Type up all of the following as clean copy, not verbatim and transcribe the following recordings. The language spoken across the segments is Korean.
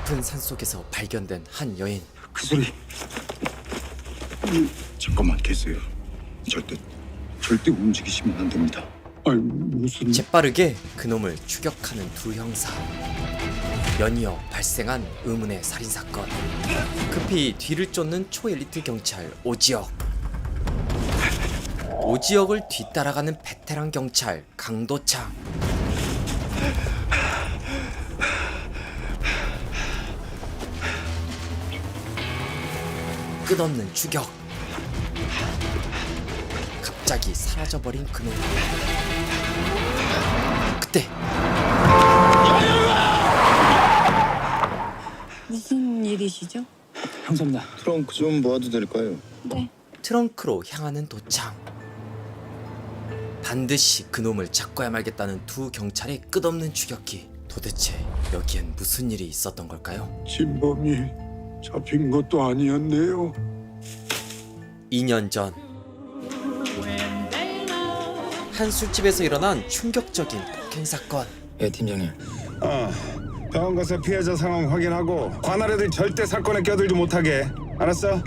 깊은 산속에서 발견된 한 여인. 그 소리. 잠깐만 계세요. 절대 움직이시면 안 됩니다. 아니 무슨 재빠르게 그놈을 추격하는 두 형사. 연이어 발생한 의문의 살인사건. 급히 뒤를 쫓는 초엘리트 경찰 오지혁. 오지혁을 뒤따라가는 베테랑 경찰 강도창. 끝없는 추격. 갑자기 사라져버린 그놈. 그때 무슨 일이시죠? 형사입니다. 트렁크 좀 모아도 될까요? 네. 트렁크로 향하는 도창. 반드시 그놈을 잡고야 말겠다는 두 경찰의 끝없는 추격기. 도대체 여기엔 무슨 일이 있었던 걸까요? 진범이 잡힌 것도 아니었네요. 2년 전 한 술집에서 일어난 충격적인 폭행 사건. 예, 팀장님. 병원 가서 피해자 상황 확인하고 관할 애들 절대 사건에 껴들지 못하게. 알았어?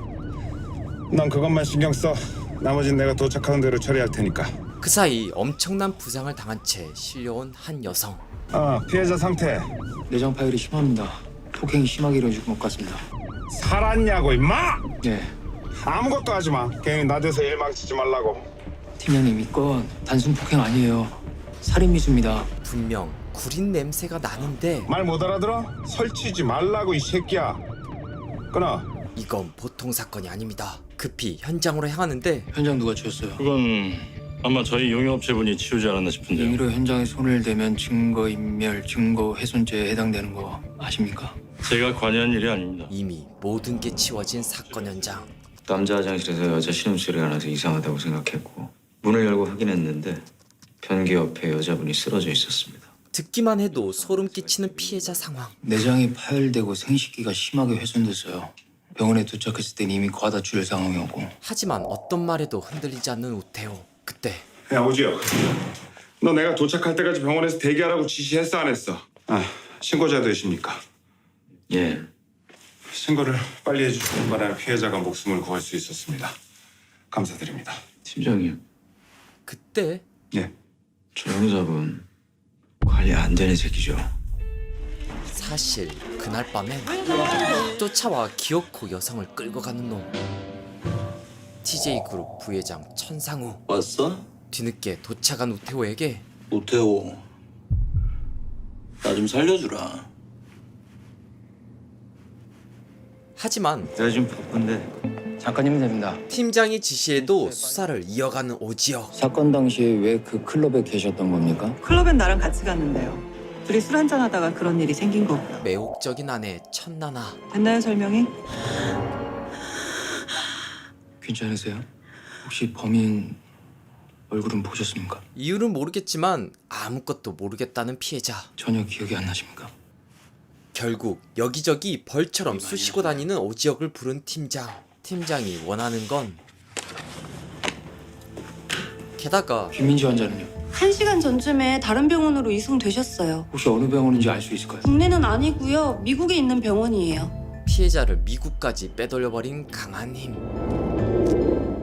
넌 그것만 신경 써. 나머진 내가 도착하는 대로 처리할 테니까. 그 사이 엄청난 부상을 당한 채 실려온 한 여성. 피해자 상태 내장 파열이 심합니다. 폭행이 심하게 이루어질 것 같습니다. 살았냐고 임마! 예, 아무것도 하지 마. 괜히 나대서 일 망치지 말라고. 팀장님 이건 단순 폭행 아니에요. 살인 미수입니다. 분명 구린 냄새가 나는데 말 못 알아들어? 설치지 말라고 이 새끼야. 끊어. 이건 보통 사건이 아닙니다. 급히 현장으로 향하는데 현장 누가 치웠어요? 그건 아마 저희 용역업체분이 치우지 않았나 싶은데요. 임의로 현장에 손을 대면 증거인멸, 증거훼손죄에 해당되는 거 아십니까? 제가 관여한 일이 아닙니다. 이미 모든 게 치워진 사건 현장. 남자 화장실에서 여자 신음소리가 나서 이상하다고 생각했고 문을 열고 확인했는데 변기 옆에 여자분이 쓰러져 있었습니다. 듣기만 해도 소름 끼치는 피해자 상황. 내장이 파열되고 생식기가 심하게 훼손됐어요. 병원에 도착했을 땐 이미 과다출혈 상황이었고. 하지만 어떤 말에도 흔들리지 않는 우태호. 그때 야 오지혁. 너 내가 도착할 때까지 병원에서 대기하라고 지시했어 안 했어? 신고자 되십니까? 예. 신고를 빨리 해주시는 바람에 피해자가 목숨을 구할 수 있었습니다. 감사드립니다. 팀장님, 그때 예. 저 형사분 관리 안 되는 새끼죠. 사실 그날 밤엔 쫓아와 기어코 여성을 끌고 가는 놈. TJ그룹 부회장 천상우. 왔어? 뒤늦게 도착한 우태호에게 오태호 나 좀 살려주라. 하지만 내가 지금 바쁜데 잠깐이면 됩니다. 팀장이 지시해도 수사를 이어가는 오지혁. 사건 당시에 왜 그 클럽에 계셨던 겁니까? 클럽엔 나랑 같이 갔는데요. 둘이 술 한잔 하다가 그런 일이 생긴 거고요. 매혹적인 아내 천나나. 됐나요, 설명이? 괜찮으세요? 혹시 범인 얼굴은 보셨습니까? 이유는 모르겠지만 아무것도 모르겠다는 피해자. 전혀 기억이 안 나십니까? 결국 여기저기 벌처럼 쑤시고 다니는 오지혁을 부른 팀장. 팀장이 원하는 건 게다가 김민지 환자는요? 1시간 전쯤에 다른 병원으로 이송되셨어요. 혹시 어느 병원인지 알 수 있을까요? 국내는 아니고요. 미국에 있는 병원이에요. 피해자를 미국까지 빼돌려버린 강한 힘.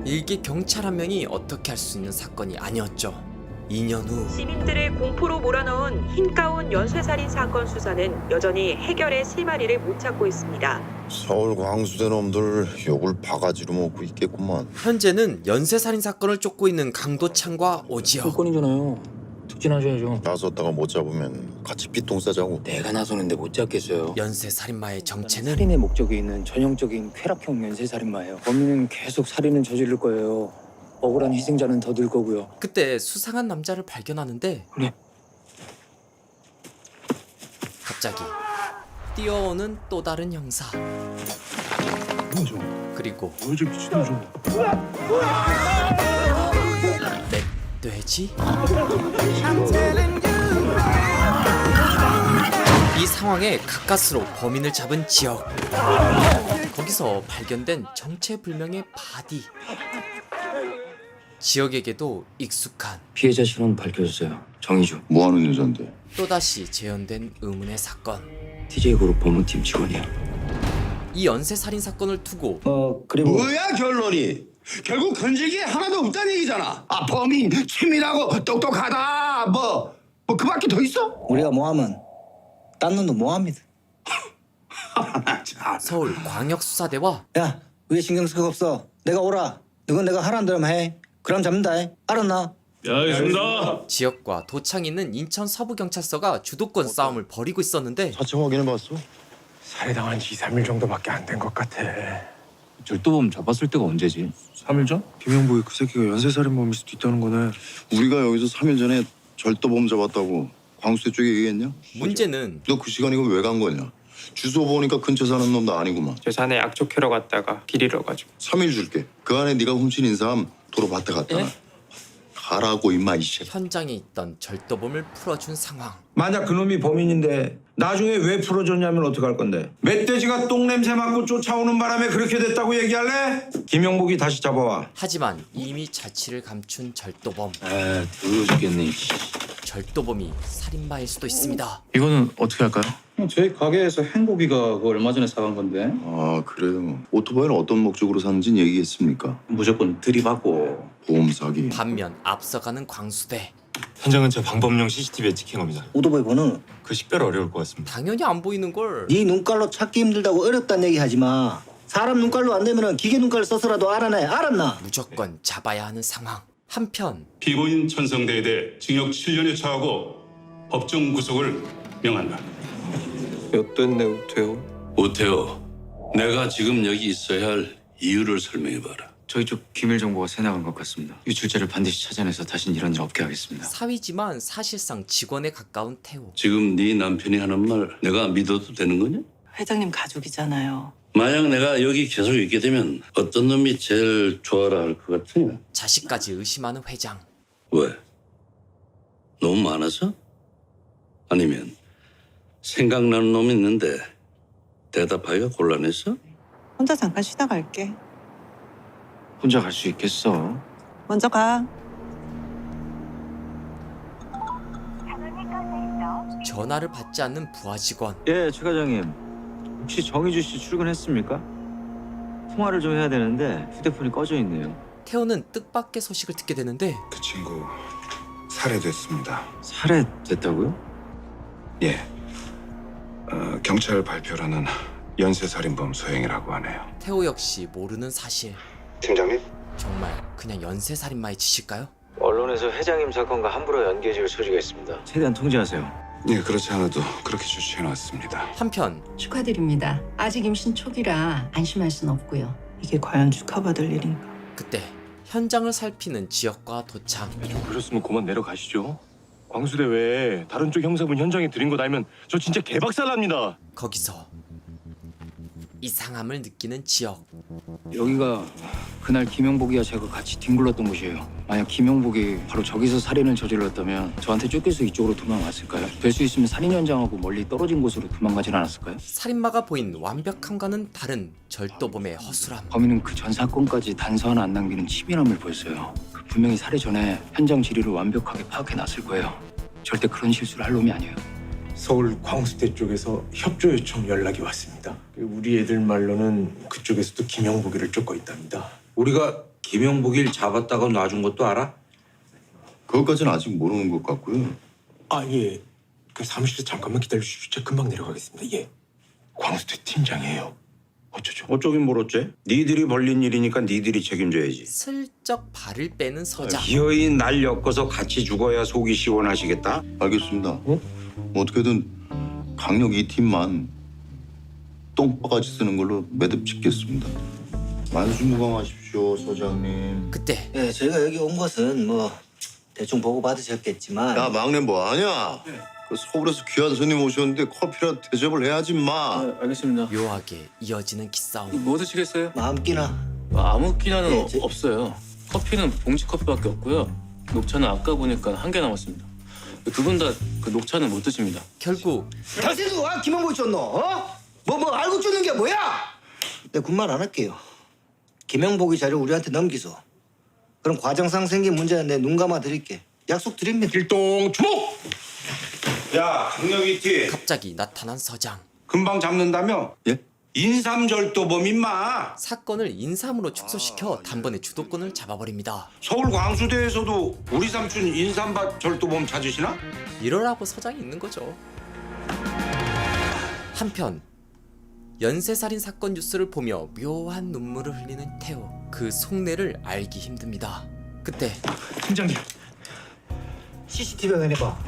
일개 경찰 한 명이 어떻게 할 수 있는 사건이 아니었죠. 2년 후 시민들을 공포로 몰아넣은 흰 가운 연쇄살인 사건 수사는 여전히 해결의 실마리를 못 찾고 있습니다. 서울 광수대 놈들 욕을 바가지로 먹고 있겠구만. 현재는 연쇄살인 사건을 쫓고 있는 강도창과 오지혁. 사건이잖아요. 특진하셔야죠. 나섰다가 못 잡으면 같이 피똥 싸자고. 내가 나서는데 못 잡겠어요. 연쇄살인마의 정체는 살인의 목적이 있는 전형적인 쾌락형 연쇄살인마예요. 범인은 계속 살인을 저지를 거예요. 억울한 희생자는 더 늘 거고요. 그때 수상한 남자를 발견하는데 그래. 갑자기 뛰어오는 또 다른 형사. 그리고 어제 미친놈 좀. 멧돼지? 이 상황에 가까스로 범인을 잡은 지역. 거기서 발견된 정체불명의 바디. 지역에게도 익숙한 피해자 신원 밝혀졌어요. 정의주. 뭐하는 여잔데? 또다시 재현된 의문의 사건. TJ그룹 법무팀 직원이야. 이 연쇄 살인 사건을 두고 그리고 뭐야 결론이? 결국 건질 게 하나도 없다는 얘기잖아. 아 범인 치밀하고 똑똑하다. 뭐 그밖에 더 있어? 우리가 뭐하면 딴 놈도 뭐합니다. 서울 광역수사대와 야, 왜 신경 쓸 거 없어? 내가 오라. 이건 내가 하라는 대로만 해. 그럼 잡는다. 알았나? 예, 알겠습니다. 지역과 도창이 있는 인천 서부경찰서가 주도권 싸움을 벌이고 있었는데 자체 확인해봤어? 살해당한 지 2, 3일 정도밖에 안 된 것 같아. 절도범 잡았을 때가 언제지? 3일 전? 김영복이 그 새끼가 연쇄살인범일 수도 있다는 거네. 우리가 여기서 3일 전에 절도범 잡았다고 광수대 쪽에 얘기했냐? 문제는 너 그 시간에 왜 간 거냐? 주소 보니까 근처 사는 놈도 아니구만. 저 산에 약초 캐러 갔다가 길 잃어가지고. 3일 줄게. 그 안에 네가 훔친 인삼 도로 밭에 갔잖아. 가라고 임마 이씨. 현장에 있던 절도범을 풀어준 상황. 만약 그놈이 범인인데 나중에 왜 풀어줬냐면 어떡할 건데? 멧돼지가 똥냄새 맡고 쫓아오는 바람에 그렇게 됐다고 얘기할래? 김영복이 다시 잡아와. 하지만 이미 자취를 감춘 절도범. 아, 더러워 죽겠네. 절도범이 살인마일 수도 있습니다. 이거는 어떻게 할까요? 저희 가게에서 행복이가 그거 얼마 전에 사간 건데 아 그래요. 오토바이는 어떤 목적으로 샀는지 얘기했습니까? 무조건 들이받고. 보험 사기. 반면 앞서가는 광수대. 현장은 제 방범용 CCTV에 찍힌 겁니다. 오토바이 번호. 그 식별 어려울 것 같습니다. 당연히 안 보이는 걸. 네 눈깔로 찾기 힘들다고 어렵다는 얘기 하지 마. 사람 눈깔로 안 되면 기계 눈깔 써서라도 알아내. 알았나? 무조건 잡아야 하는 상황. 한편 피고인 천성대에 대해 징역 7년에 처하고 법정 구속을 명한다. 몇 됐네 우태호. 오태호, 내가 지금 여기 있어야 할 이유를 설명해봐라. 저희 쪽 기밀 정보가 새 나간 것 같습니다. 유출자를 반드시 찾아내서 다신 이런 일 없게 하겠습니다. 사위지만 사실상 직원에 가까운 태호. 지금 네 남편이 하는 말 내가 믿어도 되는 거냐? 회장님 가족이잖아요. 만약 내가 여기 계속 있게 되면 어떤 놈이 제일 좋아라 할 것 같으냐? 자식까지 의심하는 회장. 왜? 너무 많아서? 아니면 생각나는 놈이 있는데 대답하기가 곤란해서? 혼자 잠깐 쉬다 갈게. 혼자 갈 수 있겠어? 먼저 가. 전화를 받지 않는 부하 직원. 예, 최 과장님. 혹시 정희주 씨 출근했습니까? 통화를 좀 해야 되는데 휴대폰이 꺼져 있네요. 태호는 뜻밖의 소식을 듣게 되는데 그 친구 살해됐습니다. 살해됐다고요? 예. 경찰 발표로는 연쇄살인범 소행이라고 하네요. 태호 역시 모르는 사실. 팀장님? 정말 그냥 연쇄살인마의 짓일까요? 언론에서 회장님 사건과 함부로 연계지을 소지가 있습니다. 최대한 통제하세요. 예, 그렇지 않아도 그렇게 조치해놨습니다. 한편 축하드립니다. 아직 임신 초기라 안심할 순 없고요. 이게 과연 축하받을 일인가? 그때 현장을 살피는 지역과 도창. 그러셨으면 그만 내려가시죠. 광수대 외에 다른 쪽 형사분 현장에 들인 거 알면 저 진짜 개박살납니다. 거기서 이상함을 느끼는 지역. 여기가 그날 김영복이와 제가 같이 뒹굴렀던 곳이에요. 만약 김영복이 바로 저기서 살인을 저질렀다면 저한테 쫓겨서 이쪽으로 도망왔을까요? 될 수 있으면 살인 현장하고 멀리 떨어진 곳으로 도망가진 않았을까요? 살인마가 보인 완벽함과는 다른 절도범의 허술함. 범인은 그 전 사건까지 단서 하나 안 남기는 치밀함을 보였어요. 분명히 살해 전에 현장 지리를 완벽하게 파악해놨을 거예요. 절대 그런 실수를 할 놈이 아니에요. 서울 광수대 쪽에서 협조 요청 연락이 왔습니다. 우리 애들 말로는 그쪽에서도 김영복이를 쫓고 있답니다. 우리가 김영복이를 잡았다가 놔준 것도 알아? 그것까지는 아직 모르는 것 같고요. 아 예. 그 사무실에 잠깐만 기다려주십시오. 제가 금방 내려가겠습니다. 예. 광수대 팀장이에요. 어쩌죠? 어쩌긴 뭘 어째? 니들이 벌린 일이니까 니들이 책임져야지. 슬쩍 발을 빼는 서장. 기어이 날 엮어서 같이 죽어야 속이 시원하시겠다? 알겠습니다. 뭐 어떻게든 강력 이 팀만 똥바가지 쓰는 걸로 매듭 짓겠습니다. 만수무강하십시오, 서장님. 그때 네, 저희가 여기 온 것은 뭐 대충 보고 받으셨겠지만 야 막내 뭐하냐? 그 서울에서 귀한 손님 오셨는데 커피라도 대접을 해야지 마. 알겠습니다. 묘하게 이어지는 기싸움. 뭐 드시겠어요? 마음 끼나. 아무 끼나는 예, 없어요. 커피는 봉지 커피밖에 없고요. 녹차는 아까 보니까 한 개 남았습니다. 두 분 다 그 녹차는 못 드십니다. 결국 당신도 와 김영복 쫓노? 어? 뭐 알고 쫓는 게 뭐야? 내 군말 안 할게요. 김영복이 자료 우리한테 넘기소. 그럼 과정상 생긴 문제는 내 눈 감아 드릴게. 약속 드립니다. 일동 주목! 야, 강력 이티. 갑자기 나타난 서장. 금방 잡는다며? 예? 인삼절도범 임마. 사건을 인삼으로 축소시켜 단번에 주도권을 잡아버립니다. 서울 광수대에서도 우리 삼촌 인삼밭 절도범 찾으시나? 이러라고 서장이 있는 거죠. 한편 연쇄살인 사건 뉴스를 보며 묘한 눈물을 흘리는 태호. 그 속내를 알기 힘듭니다. 그때 팀장님, CCTV 하나 해봐.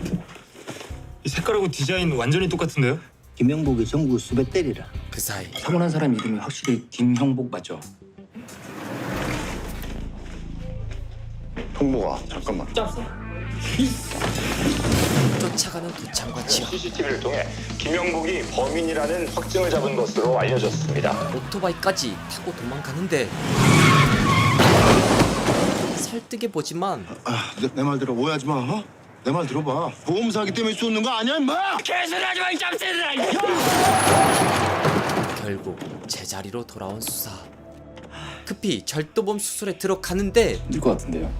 이 색깔하고 디자인 완전히 똑같은데요? 김영복이 전국 수배 때리라. 그 사이 사고 난 사람 이름이 확실히 김형복 맞죠? 형복아 잠깐만. 쫓아가는 도창과 지영. CCTV를 통해 김영복이 범인이라는 확증을 잡은 것으로 알려졌습니다. 오토바이까지 타고 도망가는데 설득해보지만 내 말 들어. 오해하지 마. 어? 내 말 들어봐. 보험 사기 때문에 쏘는 거 아니야 임마. 개소리하지 마 이 짬새들아. 결국 제자리로 돌아온 수사. 급히 절도범 수술에 들어가는데 될 것 같은데요.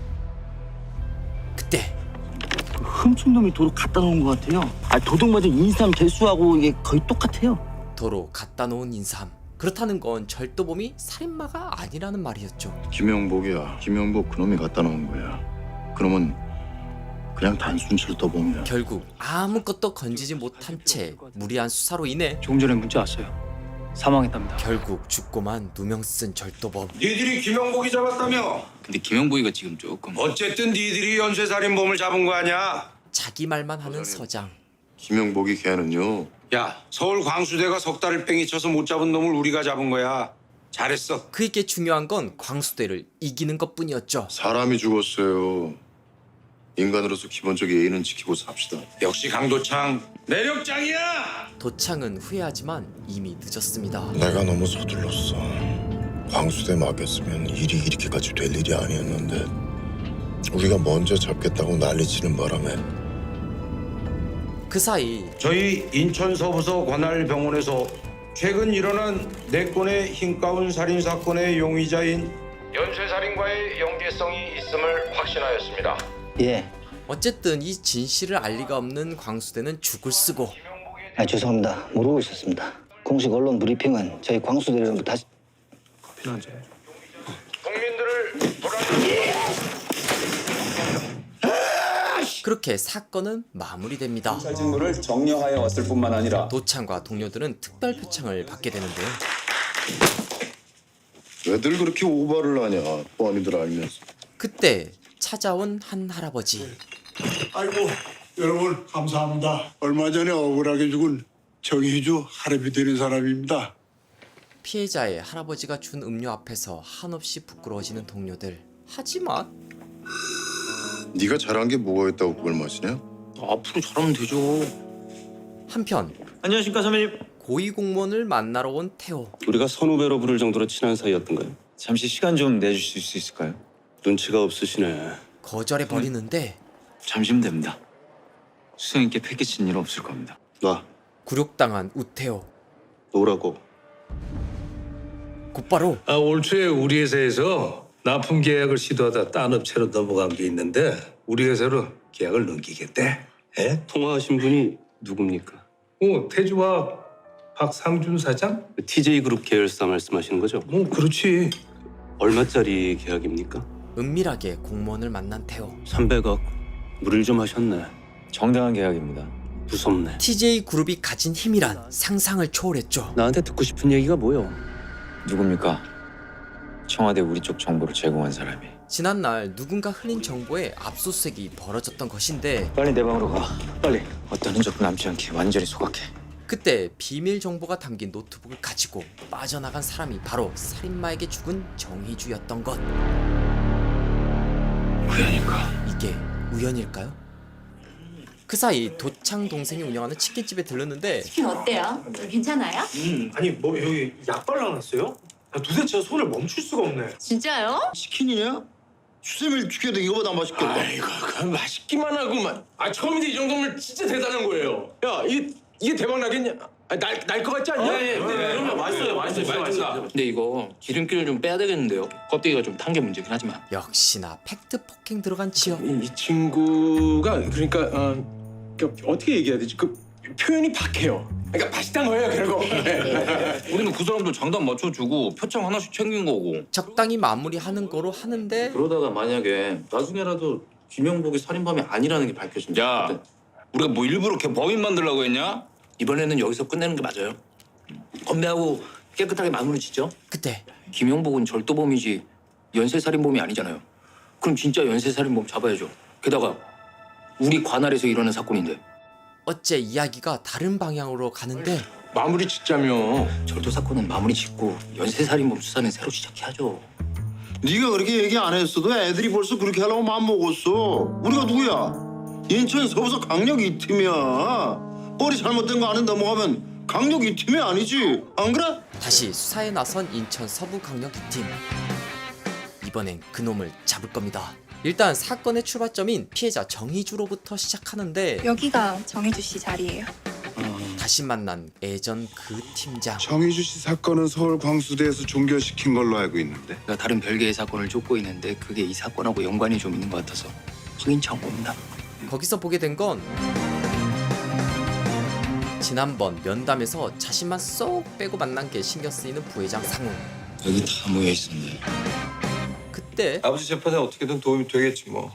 그때 훔친 놈이 도로 갖다 놓은 것 같아요. 도둑 맞은 인삼 개수하고 이게 거의 똑같아요. 도로 갖다 놓은 인삼. 그렇다는 건 절도범이 살인마가 아니라는 말이었죠. 김영복이야. 김영복 그놈이 갖다 놓은 거야. 그놈은 그냥 단순 절도범이야. 결국 아무것도 건지지 못한 채 무리한 수사로 인해 조금 전에 문자 왔어요. 사망했답니다. 결국 죽고만 누명 쓴 절도범. 니들이 김영복이 잡았다며? 근데 김형복이가 지금 조금 어쨌든 니들이 연쇄살인범을 잡은 거 아니야? 자기 말만 하는 서장. 김영복이 걔는요. 야, 서울 광수대가 석 달을 뺑이 쳐서 못 잡은 놈을 우리가 잡은 거야. 잘했어. 그에게 중요한 건 광수대를 이기는 것뿐이었죠. 사람이 죽었어요. 인간으로서 기본적 예의는 지키고 삽시다. 역시 강도창 내력장이야. 도창은 후회하지만 이미 늦었습니다. 내가 너무 서둘렀어. 광수대 맡겼으면 일이 이렇게까지 될 일이 아니었는데 우리가 먼저 잡겠다고 난리치는 바람에 그 사이 저희 인천 서부서 관할병원에서 최근 일어난 4건의 흰가운 살인 사건의 용의자인 연쇄살인과의 연계성이 있음을 확신하였습니다. 예. 어쨌든 이 진실을 알 리가 없는 광수대는 죽을 쓰고 죄송합니다. 모르고 있었습니다. 공식 언론 브리핑은 저희 광수대로 다시. 국민들을 불안하게. 그렇게 사건은 마무리됩니다. 직무를 정리하여 왔을 뿐만 아니라 도창과 동료들은 특별 표창을 받게 되는데요. 왜들 그렇게 오바를 하냐. 뻔히들 알면서. 그때 찾아온 한 할아버지. 아이고 여러분 감사합니다. 얼마 전에 억울하게 죽은 정희주 할애비 되는 사람입니다. 피해자의 할아버지가 준 음료 앞에서 한없이 부끄러워지는 동료들. 하지만 네가 잘한 게 뭐가 있다고 그걸 마시냐? 앞으로 잘하면 되죠. 한편 안녕하십니까 선배님. 고위공무원을 만나러 온 태호. 우리가 선후배로 부를 정도로 친한 사이였던가요? 잠시 시간 좀 내주실 수 있을까요? 눈치가 없으시네. 거절해 버리는데 잠시면 됩니다. 수생님께 패기친 일 없을 겁니다. 놔. 굴욕당한 우태호. 놓으라고. 곧바로 올 초에 우리 회사에서 납품 계약을 시도하다 딴 업체로 넘어간 게 있는데 우리 회사로 계약을 넘기겠대. 예? 통화하신 분이 누굽니까? 태주와 박상준 사장? TJ 그룹 계열사 말씀하시는 거죠? 그렇지. 얼마짜리 계약입니까? 은밀하게 공무원을 만난 태호. 300억. 무리를 좀 하셨네. 정당한 계약입니다. 무섭네. TJ 그룹이 가진 힘이란 상상을 초월했죠. 나한테 듣고 싶은 얘기가 뭐요? 누굽니까? 청와대 우리 쪽 정보를 제공한 사람이. 지난날 누군가 흘린 정보에 압수수색이 벌어졌던 것인데 빨리 내 방으로 가. 빨리. 어떤 흔적도 남지 않게 완전히 소각해. 그때 비밀 정보가 담긴 노트북을 가지고 빠져나간 사람이 바로 살인마에게 죽은 정희주였던 것. 우연일까? 이게 우연일까요? 그 사이 도창 동생이 운영하는 치킨집에 들렀는데 치킨 어때요? 괜찮아요? 아니 뭐 여기 약 발라놨어요? 도대체 손을 멈출 수가 없네. 진짜요? 치킨이냐? 수세미를 죽여도 이거보다 맛있겠다. 아이고 그럼 맛있기만 하구만. 처음인데 이 정도면 진짜 대단한 거예요. 야 이게 대박 나겠냐? 날 것 같지 않냐? 그러면 맛있어요. 근데 이거 기름기를 좀 빼야 되겠는데요. 껍데기가 좀 탄 게 문제긴 하지만. 역시나 팩트 폭행 들어간 지역. 이 친구가 그러니까 어떻게 얘기해야 되지? 표현이 박해요. 그러니까 맛있단 거예요, 결국. 우리는 그 사람들 장단 맞춰주고 표창 하나씩 챙긴 거고. 적당히 마무리하는 거로 하는데 그러다가 만약에 나중에라도 김영복이 살인범이 아니라는 게 밝혀진다. 야, 우리가 뭐 일부러 걔 범인 만들려고 했냐? 이번에는 여기서 끝내는 게 맞아요. 건배하고 깨끗하게 마무리 짓죠. 그때 김영복은 절도범이지 연쇄살인범이 아니잖아요. 그럼 진짜 연쇄살인범 잡아야죠. 게다가 우리 관할에서 일어난 사건인데. 어째 이야기가 다른 방향으로 가는데 마무리 짓자며. 절도 사건은 마무리 짓고 연쇄살인범 수사는 새로 시작해야죠. 네가 그렇게 얘기 안 했어도 애들이 벌써 그렇게 하려고 마음먹었어. 우리가 누구야? 인천 서부서 강력 2팀이야. 뻘이 잘못된 거 아는 넘어가면 강력 2팀이 아니지. 안 그래? 다시 수사에 나선 인천 서부강력 2팀. 이번엔 그놈을 잡을 겁니다. 일단 사건의 출발점인 피해자 정희주로부터 시작하는데 여기가 정희주 씨 자리예요. 다시 만난 예전 그 팀장. 정희주 씨 사건은 서울 광수대에서 종결시킨 걸로 알고 있는데. 제가 다른 별개의 사건을 쫓고 있는데 그게 이 사건하고 연관이 좀 있는 것 같아서 확인 차원 봅니다. 거기서 보게 된 건 지난번 면담에서 자신만 쏙 빼고 만난 게 신경 쓰이는 부회장 상우. 여기 다 모여 있었네. 그때 아버지 재판에 어떻게든 도움이 되겠지 뭐.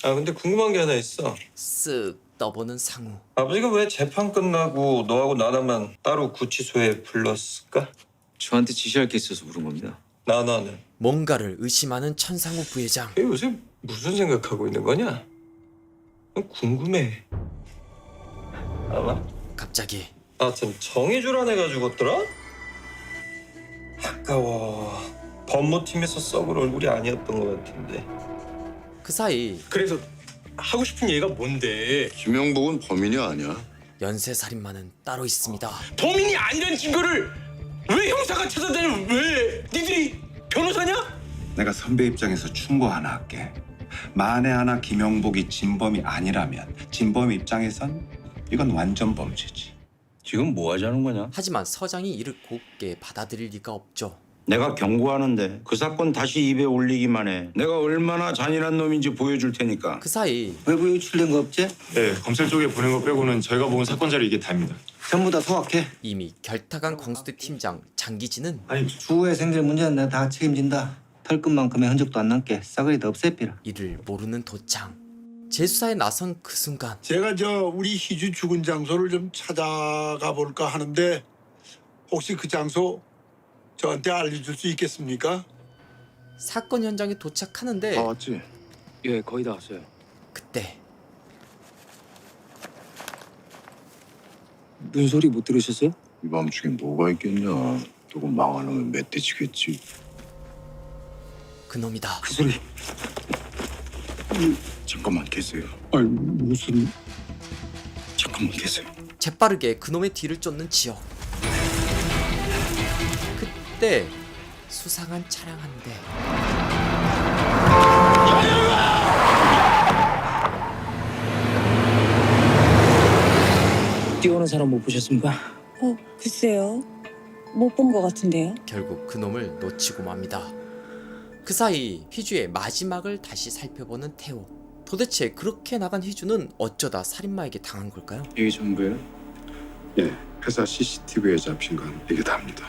아 근데 궁금한 게 하나 있어. 쓱 떠보는 상우. 아버지가 왜 재판 끝나고 너하고 나나만 따로 구치소에 불렀을까? 저한테 지시할 게 있어서 부른 겁니다. 나나는 뭔가를 의심하는 천상우 부회장. 걔 요새 무슨 생각하고 있는 거냐? 궁금해. 알아? 갑자기 하여튼 정의주란 애가 죽었더라? 아까워. 법무팀에서 썩을 얼굴이 아니었던 것 같은데. 그 사이 그래서 하고 싶은 얘기가 뭔데? 김영복은 범인이 아니야. 연쇄살인마는 따로 있습니다. 범인이 아니란 증거를 왜 형사가 찾아내는 왜? 니들이 변호사냐? 내가 선배 입장에서 충고 하나 할게. 만에 하나 김영복이 진범이 아니라면 진범 입장에선 이건 완전 범죄지. 지금 뭐 하자는 거냐? 하지만 서장이 이를 곱게 받아들일 리가 없죠. 내가 경고하는데 그 사건 다시 입에 올리기만 해. 내가 얼마나 잔인한 놈인지 보여줄 테니까. 그 사이 외부 유출된 거 없지? 네, 검찰 쪽에 보낸 거 빼고는 저희가 본 사건 자료 이게 다입니다. 전부 다 소확해. 이미 결탁한 광수대 팀장 장기진은 추후에 생길 문제는 내가 다 책임진다. 털끝만큼의 흔적도 안 남게 싸그리도 없애피라. 이를 모르는 도창. 재수사에 나선 그 순간 제가 우리 희주 죽은 장소를 좀 찾아가 볼까 하는데 혹시 그 장소 저한테 알려줄 수 있겠습니까? 사건 현장에 도착하는데 왔지? 예, 거의 다 왔어요. 그때 무슨 소리 못 들으셨어요? 이 밤중에 뭐가 있겠냐. 누구 망하는 멧돼지겠지. 그놈이다. 그 소리. 잠깐만 계세요. 아니 무슨 잠깐만 계세요. 재빠르게 그놈의 뒤를 쫓는 지역. 그때 수상한 차량 한 대. 뛰어오는 사람 못 보셨습니까? 글쎄요. 못 본 것 같은데요. 결국 그놈을 놓치고 맙니다. 그 사이 희주의 마지막을 다시 살펴보는 태호. 도대체 그렇게 나간 희주는 어쩌다 살인마에게 당한 걸까요? 이게 전부예요? 예, 회사 CCTV에 잡힌 건 이게 답니다.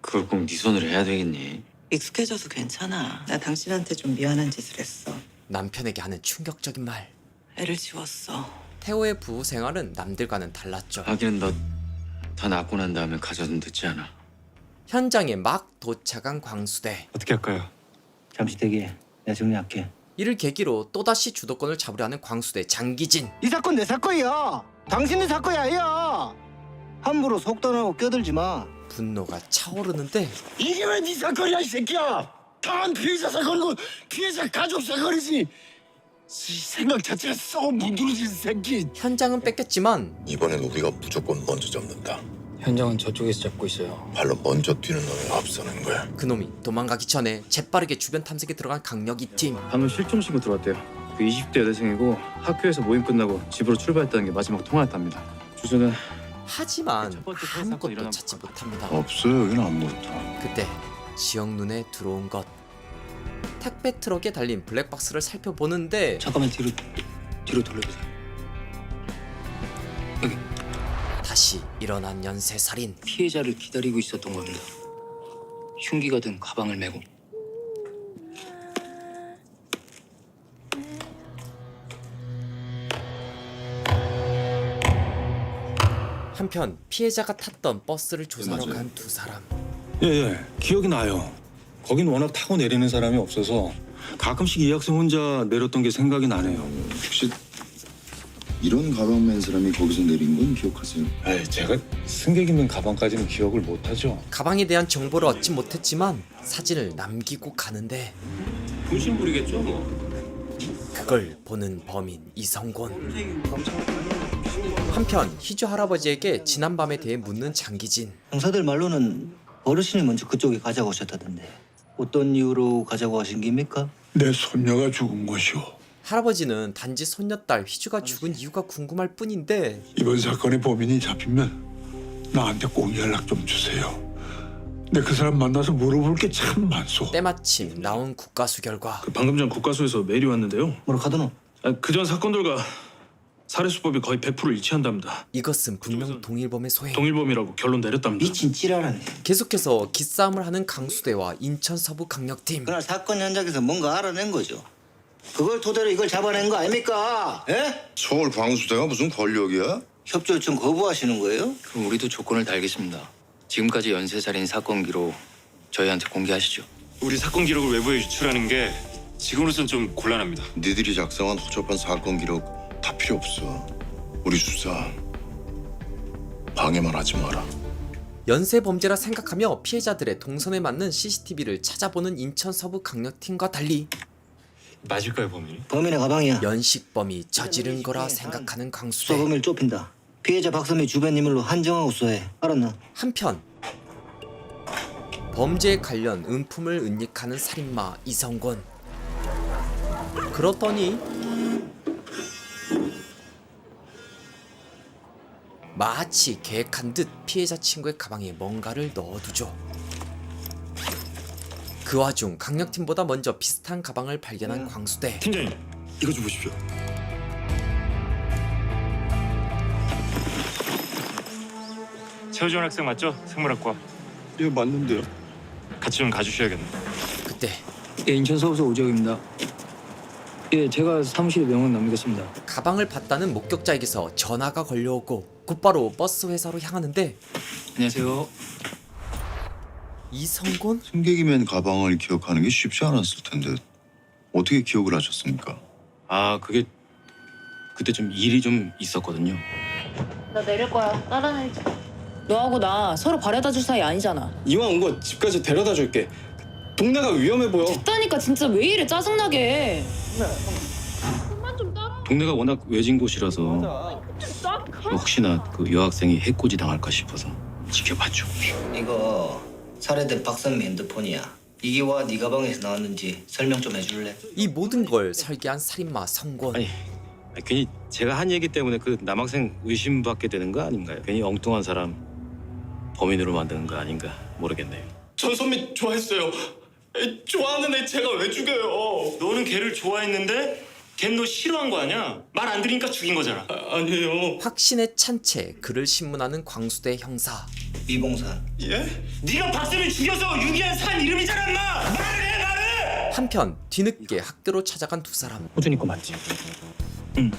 그걸 꼭 네 손으로 해야 되겠니? 익숙해져서 괜찮아. 나 당신한테 좀 미안한 짓을 했어. 남편에게 하는 충격적인 말. 애를 지웠어. 태호의 부부 생활은 남들과는 달랐죠. 하기는 너 다 낳고 난 다음에 가져도 늦지 않아. 현장에 막 도착한 광수대. 어떻게 할까요? 잠시 대기해. 내가 정리할게. 이를 계기로 또다시 주도권을 잡으려 하는 광수대 장기진. 이 사건 내 사건이야. 당신의 사건이 아니야. 함부로 속단하고 껴들지 마. 분노가 차오르는데 이게 왜 네 사건이야 이 새끼야. 당한 피해자 사건이고 피해자 가족 사건이지. 이 생각 자체가 썩어 문드러진 새끼. 현장은 뺏겼지만 이번엔 우리가 무조건 먼저 잡는다. 현장은 저쪽에서 잡고 있어요. 발로 먼저 뛰는 놈이 앞서는 거야. 그놈이 도망가기 전에 재빠르게 주변 탐색에 들어간 강력 2팀. 방금 실종 신고 들어왔대요. 그 20대 여대생이고 학교에서 모임 끝나고 집으로 출발했다는 게 마지막 통화였답니다. 주소는 하지만 첫 번째 사건 아무것도 일어난 찾지 못합니다. 없어요. 여기는 아무것도. 그때 지영 눈에 들어온 것. 택배 트럭에 달린 블랙박스를 살펴보는데 잠깐만 뒤로 돌려보세요. 여기 다시 일어난 연쇄살인. 피해자를 기다리고 있었던 겁니다. 흉기가 든 가방을 메고. 한편 피해자가 탔던 버스를 조사하러 간 두 사람. 예, 기억이 나요. 거긴 워낙 타고 내리는 사람이 없어서 가끔씩 이 학생 혼자 내렸던 게 생각이 나네요. 혹시 이런 가방 맨 사람이 거기서 내린 건 기억하세요? 제가 승객 있는 가방까지는 기억을 못하죠. 가방에 대한 정보를 얻지 못했지만 사진을 남기고 가는데 분신 부리겠죠 뭐. 그걸 보는 범인 이성곤. 한편 희주 할아버지에게 지난밤에 대해 묻는 장기진. 형사들 말로는 어르신이 먼저 그쪽에 가자고 하셨다던데 어떤 이유로 가자고 하신 겁니까? 내 손녀가 죽은 것이오. 할아버지는 단지 손녀딸 희주가 죽은 이유가 궁금할 뿐인데 이번 사건의 범인이 잡히면 나한테 꼭 연락 좀 주세요. 내 그 사람 만나서 물어볼 게 참 많소. 때마침 나온 국가수 결과. 방금 전 국가수에서 메일이 왔는데요. 뭐라 하더노? 그전 사건들과 살해수법이 거의 100% 일치한답니다. 이것은 분명 동일범의 소행. 동일범이라고 결론 내렸답니다. 미친 찌라라네. 계속해서 기싸움을 하는 강수대와 인천 서부강력팀. 그날 사건 현장에서 뭔가 알아낸 거죠. 그걸 토대로 이걸 잡아낸 거 아닙니까? 예? 서울 광수대가 무슨 권력이야? 협조 요청 거부하시는 거예요? 그럼 우리도 조건을 달겠습니다. 지금까지 연쇄살인 사건 기록 저희한테 공개하시죠. 우리 사건 기록을 외부에 유출하는 게 지금으로선 좀 곤란합니다. 니들이 작성한 허접한 사건 기록 다 필요 없어. 우리 수사 방해만 하지 마라. 연쇄 범죄라 생각하며 피해자들의 동선에 맞는 CCTV를 찾아보는 인천 서부강력팀과 달리 맞을까요, 범인이? 범인의 가방이야. 연식범이 저지른 거라 생각하는 강수대. 수범을 좁힌다. 피해자 박선미 주변 인물로 한정하고 수사해. 알았나? 한편 범죄에 관련 은품을 은닉하는 살인마 이성곤. 그렇더니 마치 계획한 듯 피해자 친구의 가방에 뭔가를 넣어두죠. 그 와중 강력팀보다 먼저 비슷한 가방을 발견한 광수대. 팀장님, 이거 좀 보십시오. 최우준 학생 맞죠? 생물학과. 예, 맞는데요. 같이 좀 가주셔야겠네요. 그때 예, 인천 서울서 오지혁입니다. 예, 제가 사무실에 명함 남기겠습니다. 가방을 봤다는 목격자에게서 전화가 걸려오고 곧바로 버스 회사로 향하는데 안녕하세요. 이성곤? 승객이면 가방을 기억하는 게 쉽지 않았을 텐데 어떻게 기억을 하셨습니까? 아, 그게 그때 좀 일이 좀 있었거든요. 나 내릴 거야. 따라내자. 너하고 나 서로 바래다 줄 사이 아니잖아. 이왕 온 거 집까지 데려다 줄게. 동네가 위험해 보여. 됐다니까 진짜 왜 이래 짜증나게. 동네가 워낙 외진 곳이라서 혹시나 그 여학생이 해코지 당할까 싶어서 지켜봤죠. 이거 살해된 박선미 핸드폰이야. 이기와 네 가방에서 나왔는지 설명 좀 해줄래? 이 모든 걸 설계한 살인마 성곤. 아니, 괜히 제가 한 얘기 때문에 그 남학생 의심받게 되는 거 아닌가요? 괜히 엉뚱한 사람 범인으로 만드는 거 아닌가 모르겠네요. 전선미 좋아했어요. 좋아하는 애 제가 왜 죽여요? 너는 걔를 좋아했는데 걔는 너 싫어한 거 아니야? 말 안 들으니까 죽인 거잖아. 아니에요. 확신에 찬 채 그를 신문하는 광수대 형사. 이봉산. 예? 네가 박선미 죽여서 유기한 산 이름이잖아, 인마! 말을 해, 말을! 한편 뒤늦게 학교로 찾아간 두 사람. 호준이 거 맞지? 응.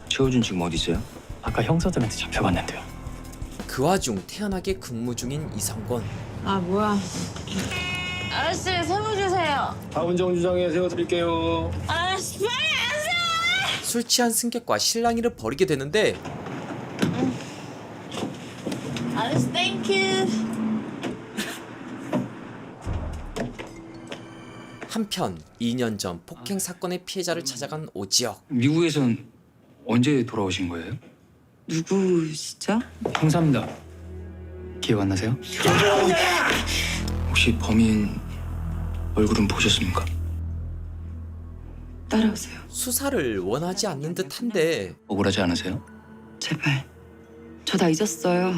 최호준 지금 어디 있어요? 아까 형사들한테 잡혀갔는데요. 그 와중 태연하게 근무 중인 이성곤. 아 뭐야. 아저씨 세무 주세요. 박은정 주장에 세워드릴게요. 아저씨 빨리 안 세. 술 취한 승객과 실랑이를 벌이게 되는데 아저씨 땡큐. 한편 2년 전 폭행 사건의 피해자를 찾아간 오지혁. 미국에선 언제 돌아오신 거예요? 누구시죠? 형사입니다. 기억 안 나세요? 혹시 범인 얼굴은 보셨습니까? 따라오세요. 수사를 원하지 않는 듯한데 억울하지 않으세요? 제발. 저 다 잊었어요.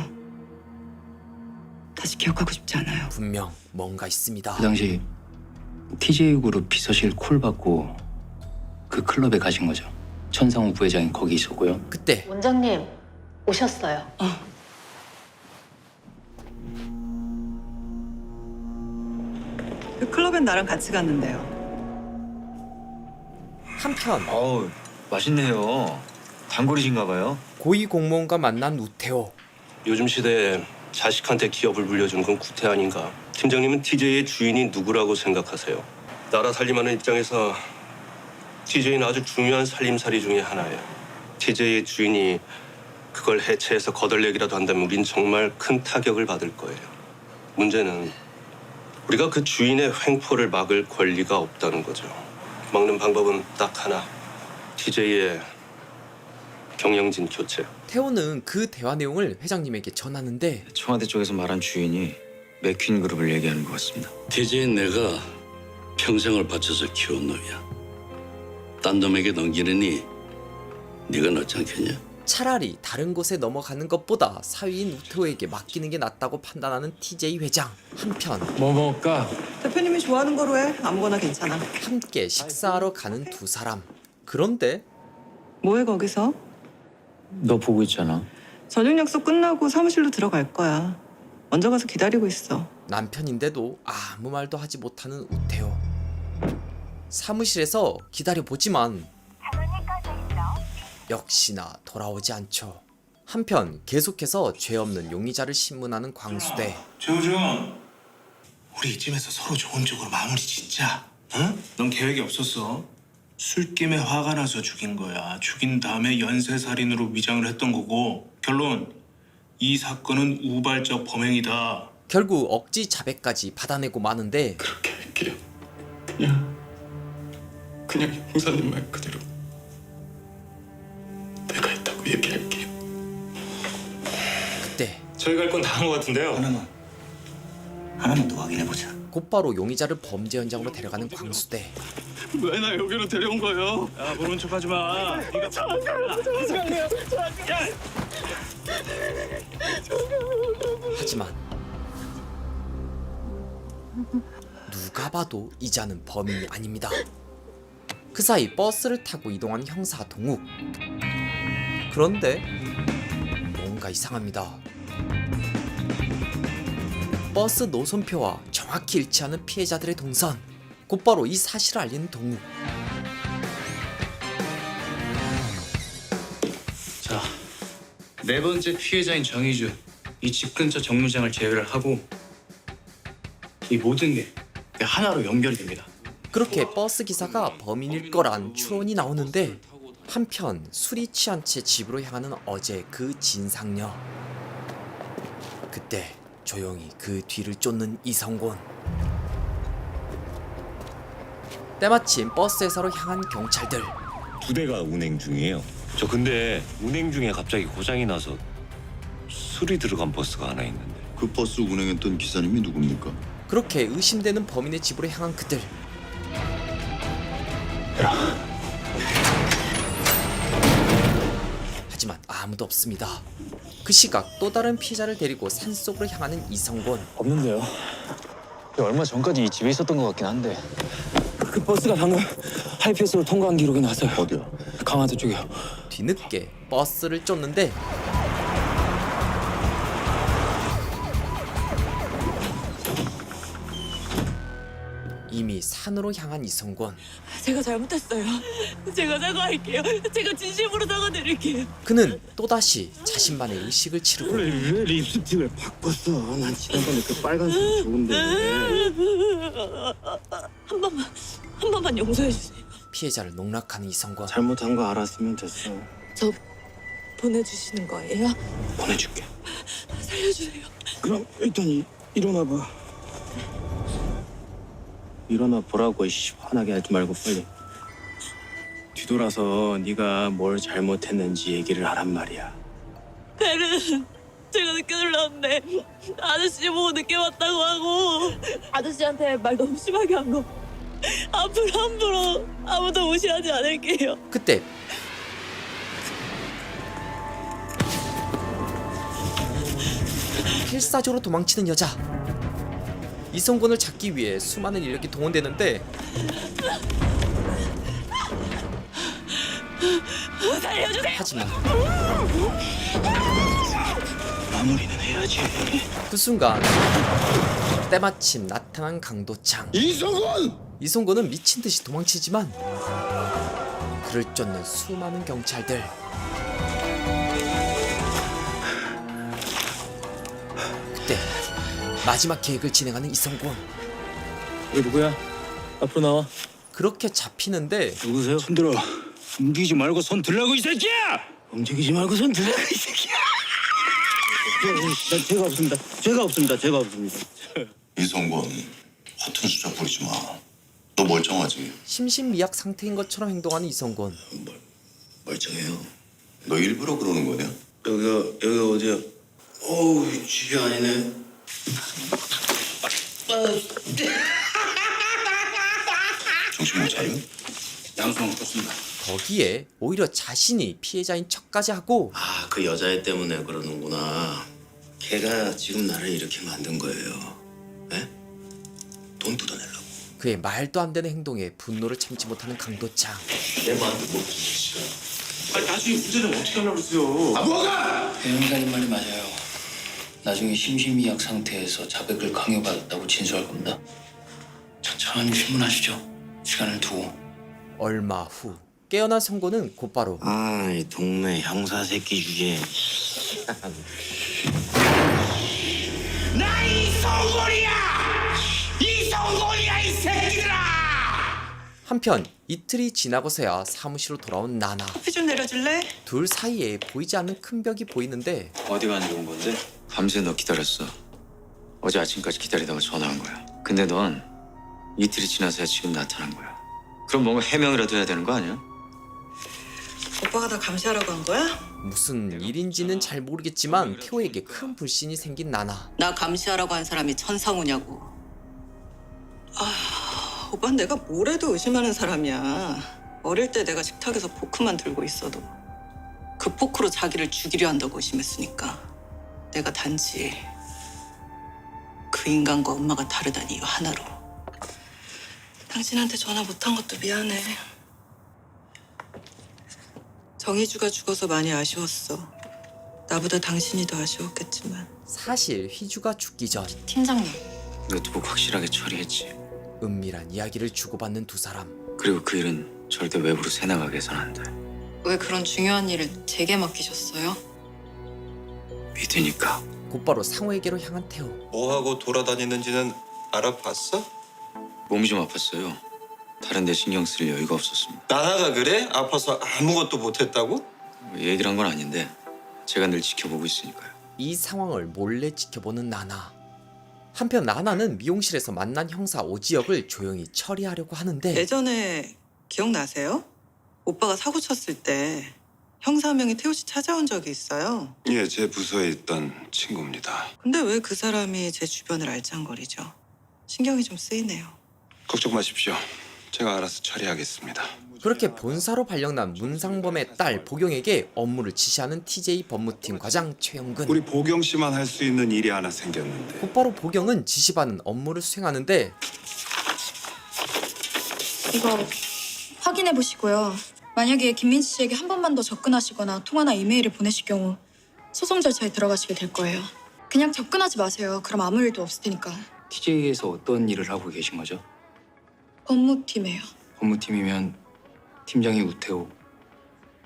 다시 기억하고 싶지 않아요. 분명 뭔가 있습니다. 그 당시 TJ 그룹 비서실 콜 받고 그 클럽에 가신 거죠. 천상우 부회장이 거기 있었고요. 그때 원장님 오셨어요. 그 클럽엔 나랑 같이 갔는데요. 한편 어우, 맛있네요. 단골이신가 봐요. 고위 공무원과 만난 우태호. 요즘 시대에 자식한테 기업을 물려주는 건 구태 아닌가? 팀장님은 TJ의 주인이 누구라고 생각하세요? 나라 살림하는 입장에서 TJ는 아주 중요한 살림살이 중에 하나예요. TJ의 주인이 그걸 해체해서 거덜내기라도 한다면 우린 정말 큰 타격을 받을 거예요. 문제는 우리가 그 주인의 횡포를 막을 권리가 없다는 거죠. 막는 방법은 딱 하나. TJ의 경영진 교체. 태호는 그 대화 내용을 회장님에게 전하는데 청와대 쪽에서 말한 주인이 맥퀸 그룹을 얘기하는 것 같습니다. TJ는 내가 평생을 바쳐서 키운 놈이야. 딴 놈에게 넘기느니 네가 낫지 않겠냐? 차라리 다른 곳에 넘어가는 것보다 사위인 우태호에게 맡기는 게 낫다고 판단하는 TJ 회장. 한편 뭐 먹을까? 대표님이 좋아하는 거로 해. 아무거나 괜찮아. 함께 식사하러 가는 두 사람. 그런데 뭐해 거기서? 너 보고 있잖아. 저녁 약속 끝나고 사무실로 들어갈 거야. 먼저 가서 기다리고 있어. 남편인데도 아무 말도 하지 못하는 우태호. 사무실에서 기다려보지만 역시나 돌아오지 않죠. 한편 계속해서 죄 없는 용의자를 신문하는 광수대. 조준, 우리 이쯤에서 서로 좋은 쪽으로 마무리 짓자. 응? 넌 계획이 없었어. 술김에 화가 나서 죽인 거야. 죽인 다음에 연쇄살인으로 위장을 했던 거고. 결론, 이 사건은 우발적 범행이다. 결국 억지 자백까지 받아내고 마는데 그렇게 할게요. 그냥 형사님 말 그대로 내가 했다고 얘기할게요. 그때 저희가 할 건 다 한 것 같은데요. 하나만 더 확인해보자. 곧바로 용의자를 범죄 현장으로 데려가는 광수대. 왜 나 여기로 데려온 거예요? 야, 모른 척하지 마. 네가 하지만 누가 봐도 이자는 범인이 아닙니다. 그 사이 버스를 타고 이동한 형사 동욱. 그런데 뭔가 이상합니다. 버스 노선표와 정확히 일치하는 피해자들의 동선. 곧바로 이 사실을 알린 동욱. 자, 네 번째 피해자인 정희주, 이 집 근처 정류장을 제외를 하고 이 모든 게 하나로 연결이 됩니다. 그렇게 버스 기사가 범인일 거란 추론이 나오는데 한편 술이 취한 채 집으로 향하는 어제 그 진상녀. 그때 조용히 그 뒤를 쫓는 이성곤. 때마침 버스에서로 향한 경찰들. 두 대가 운행 중이에요. 저 근데 운행 중에 갑자기 고장이 나서 술이 들어간 버스가 하나 있는데. 그 버스 운행했던 기사님이 누굽니까? 그렇게 의심되는 범인의 집으로 향한 그들. 하지만 아무도 없습니다. 그 시각 또 다른 피해자를 데리고 산속으로 향하는 이성곤. 없는데요. 얼마 전까지 이 집에 있었던 것 같긴 한데. 그 버스가 방금 하이패스로 통과한 기록이 나서요. 어디야? 강화도 쪽이요. 뒤늦게 버스를 쫓는데 이미 산으로 향한 이성곤. 제가 잘못했어요. 제가 사과할게요. 제가 진심으로 사과드릴게요. 그는 또다시 자신만의 의식을 치르고 왜 립스틱을 바꿨어? 난 지난번에 그 빨간색이 좋은데. 한 번만 용서해 주세요. 피해자를 농락하는 이성곤. 잘못한 거 알았으면 됐어. 저 보내주시는 거예요? 보내줄게. 살려주세요. 그럼 일단 일어나 봐. 일어나 보라고. 이씨, 화나게 하지 말고 빨리. 뒤돌아서 네가 뭘 잘못했는지 얘기를 하란 말이야. 배는 제가 늦게 들렀는데 아저씨 보고 늦게 왔다고 하고 아저씨한테 말 너무 심하게 한 거 앞으로 함부로 아무도 무시하지 않을게요. 그때 필사적으로 도망치는 여자. 이성곤을 잡기 위해 수많은 인력이 동원되는데 살려주세요. 하지만 마무리는 해야지. 그 순간 때마침 나타난 강도창. 이성곤! 은 미친 듯이 도망치지만 그를 쫓는 수많은 경찰들. 그때 마지막 계획을 진행하는 이성곤. 이게 누구야? 앞으로 나와. 그렇게 잡히는데 누구세요? 손 들어. 움직이지 말고 손 들라고 이 새끼야! 움직이지 말고 손 들라고 이 새끼야. 죄가 없습니다. 죄가 없습니다. 죄가 없습니다. 이성곤, 허튼 수작 부리지 마. 너 멀쩡하지? 심신미약 상태인 것처럼 행동하는 이성곤. 멀쩡해요. 너 일부러 그러는 거냐? 여기가 어디야? 어우, 집이 아니네. 정신 못 차려? 양수만 떴습니다. 거기에 오히려 자신이 피해자인 척까지 하고 아, 그 여자애 때문에 그러는구나. 걔가 지금 나를 이렇게 만든 거예요. 에? 돈 뜯어내려고. 그의 말도 안 되는 행동에 분노를 참지 못하는 강도창. 내 마음도 못 지키시죠. 아니, 나중에 문제 좀 어떻게 하려고 그러세요? 아, 뭐가? 배영사님 말이 맞아요. 나중에 심신미약 상태에서 자백을 강요받았다고 진술할 겁니다. 천천히 신문하시죠. 시간을 두고. 얼마 후 깨어난 성곤은 곧바로 아, 이 동네 형사 새끼 중에 나 이성곤이야! 이성곤이야 이 새끼들아! 한편 이틀이 지나고서야 사무실로 돌아온 나나. 커피 좀 내려줄래? 둘 사이에 보이지 않는 큰 벽이 보이는데 어디 가는 온 건데? 밤새 너 기다렸어. 어제 아침까지 기다리다가 전화한 거야. 근데 넌 이틀이 지나서야 지금 나타난 거야. 그럼 뭔가 해명이라도 해야 되는 거 아니야? 오빠가 나 감시하라고 한 거야? 무슨 일인지는 잘 모르겠지만 태호에게 큰 불신이 생긴 나나. 나 감시하라고 한 사람이 천상우냐고. 아, 오빠는 내가 뭘 해도 의심하는 사람이야. 어릴 때 내가 식탁에서 포크만 들고 있어도 그 포크로 자기를 죽이려 한다고 의심했으니까. 내가 단지 그 인간과 엄마가 다르다는 이유 하나로. 당신한테 전화 못한 것도 미안해. 정희주가 죽어서 많이 아쉬웠어. 나보다 당신이 더 아쉬웠겠지만. 사실 휘주가 죽기 전 팀장님. 노트북 확실하게 처리했지. 은밀한 이야기를 주고받는 두 사람. 그리고 그 일은 절대 외부로 새나가게 해서는 안 돼. 왜 그런 중요한 일을 제게 맡기셨어요? 믿으니까. 곧바로 상호에게로 향한 태호. 뭐 하고 돌아다니는지는 알아봤어? 몸이 좀 아팠어요. 다른 데 신경 쓸 여유가 없었습니다. 나나가 그래? 아파서 아무것도 못했다고? 얘기를 한 건 아닌데 제가 늘 지켜보고 있으니까요. 이 상황을 몰래 지켜보는 나나. 한편 나나는 미용실에서 만난 형사 오지혁을 조용히 처리하려고 하는데 예전에 기억나세요? 오빠가 사고 쳤을 때 형사 한 명이 태호 씨 찾아온 적이 있어요. 예, 제 부서에 있던 친구입니다. 근데 왜 그 사람이 제 주변을 알짱거리죠? 신경이 좀 쓰이네요. 걱정 마십시오. 제가 알아서 처리하겠습니다. 그렇게 본사로 발령난 문상범의 딸 보경에게 업무를 지시하는 TJ 법무팀 과장 최영근. 우리 보경 씨만 할 수 있는 일이 하나 생겼는데. 곧바로 보경은 지시받은 업무를 수행하는데 이거 확인해 보시고요. 만약에 김민지 씨에게 한 번만 더 접근하시거나 통화나 이메일을 보내실 경우 소송 절차에 들어가시게 될 거예요. 그냥 접근하지 마세요. 그럼 아무 일도 없을 테니까. TJ에서 어떤 일을 하고 계신 거죠? 법무팀이에요. 법무팀이면 팀장이 우태호,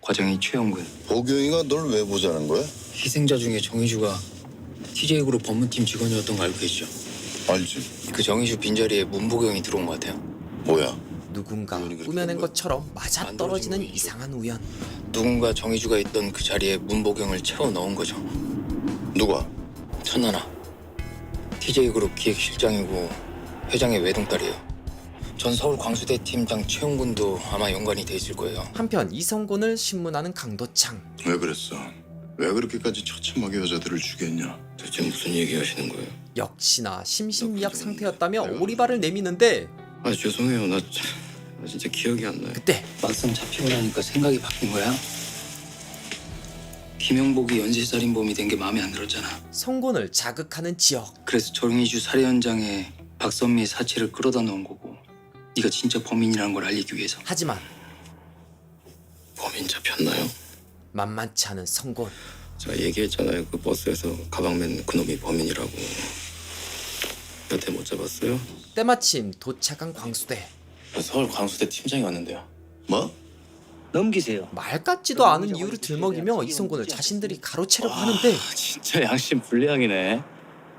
과장이 최영근. 보경이가 널 왜 보자는 거야? 희생자 중에 정희주가 TJ그룹 법무팀 직원이었던 거 알고 계시죠? 알지. 그 정희주 빈자리에 문보경이 들어온 것 같아요. 뭐야? 누군가 꾸며낸 것처럼 맞아떨어지는 이상한 우연. 누군가 정희주가 있던 그 자리에 문보경을 채워 넣은 거죠. 누가? 천하나. TJ그룹 기획실장이고 회장의 외동딸이에요. 전 서울 광수대 팀장 최용군도 아마 연관이 돼 있을 거예요. 한편 이성곤을 신문하는 강도창. 왜 그랬어? 왜 그렇게까지 처참하게 여자들을 죽였냐? 대체 무슨 얘기 하시는 거예요? 역시나 심신미약 상태였다며 오리발을 내미는데 아, 죄송해요. 나 진짜 기억이 안 나요. 그때 막상 잡히고 나니까 생각이 바뀐 거야. 김영복이 연쇄살인범이 된 게 마음에 안 들었잖아. 성곤을 자극하는 지역. 그래서 정희주 살해 현장에 박선미의 사체를 끌어다 놓은 거고 네가 진짜 범인이라는 걸 알리기 위해서. 하지만 범인 잡혔나요? 만만치 않은 성곤. 제가 얘기했잖아요. 그 버스에서 가방 맨 그놈이 범인이라고. 여태 못 잡았어요? 때마침 도착한 광수대. 서울 광수대 팀장이 왔는데요. 뭐? 넘기세요. 말 같지도 않은 이유를 들먹이며 이성곤을 자신들이 가로채려고 하는데 진짜 양심 불량이네.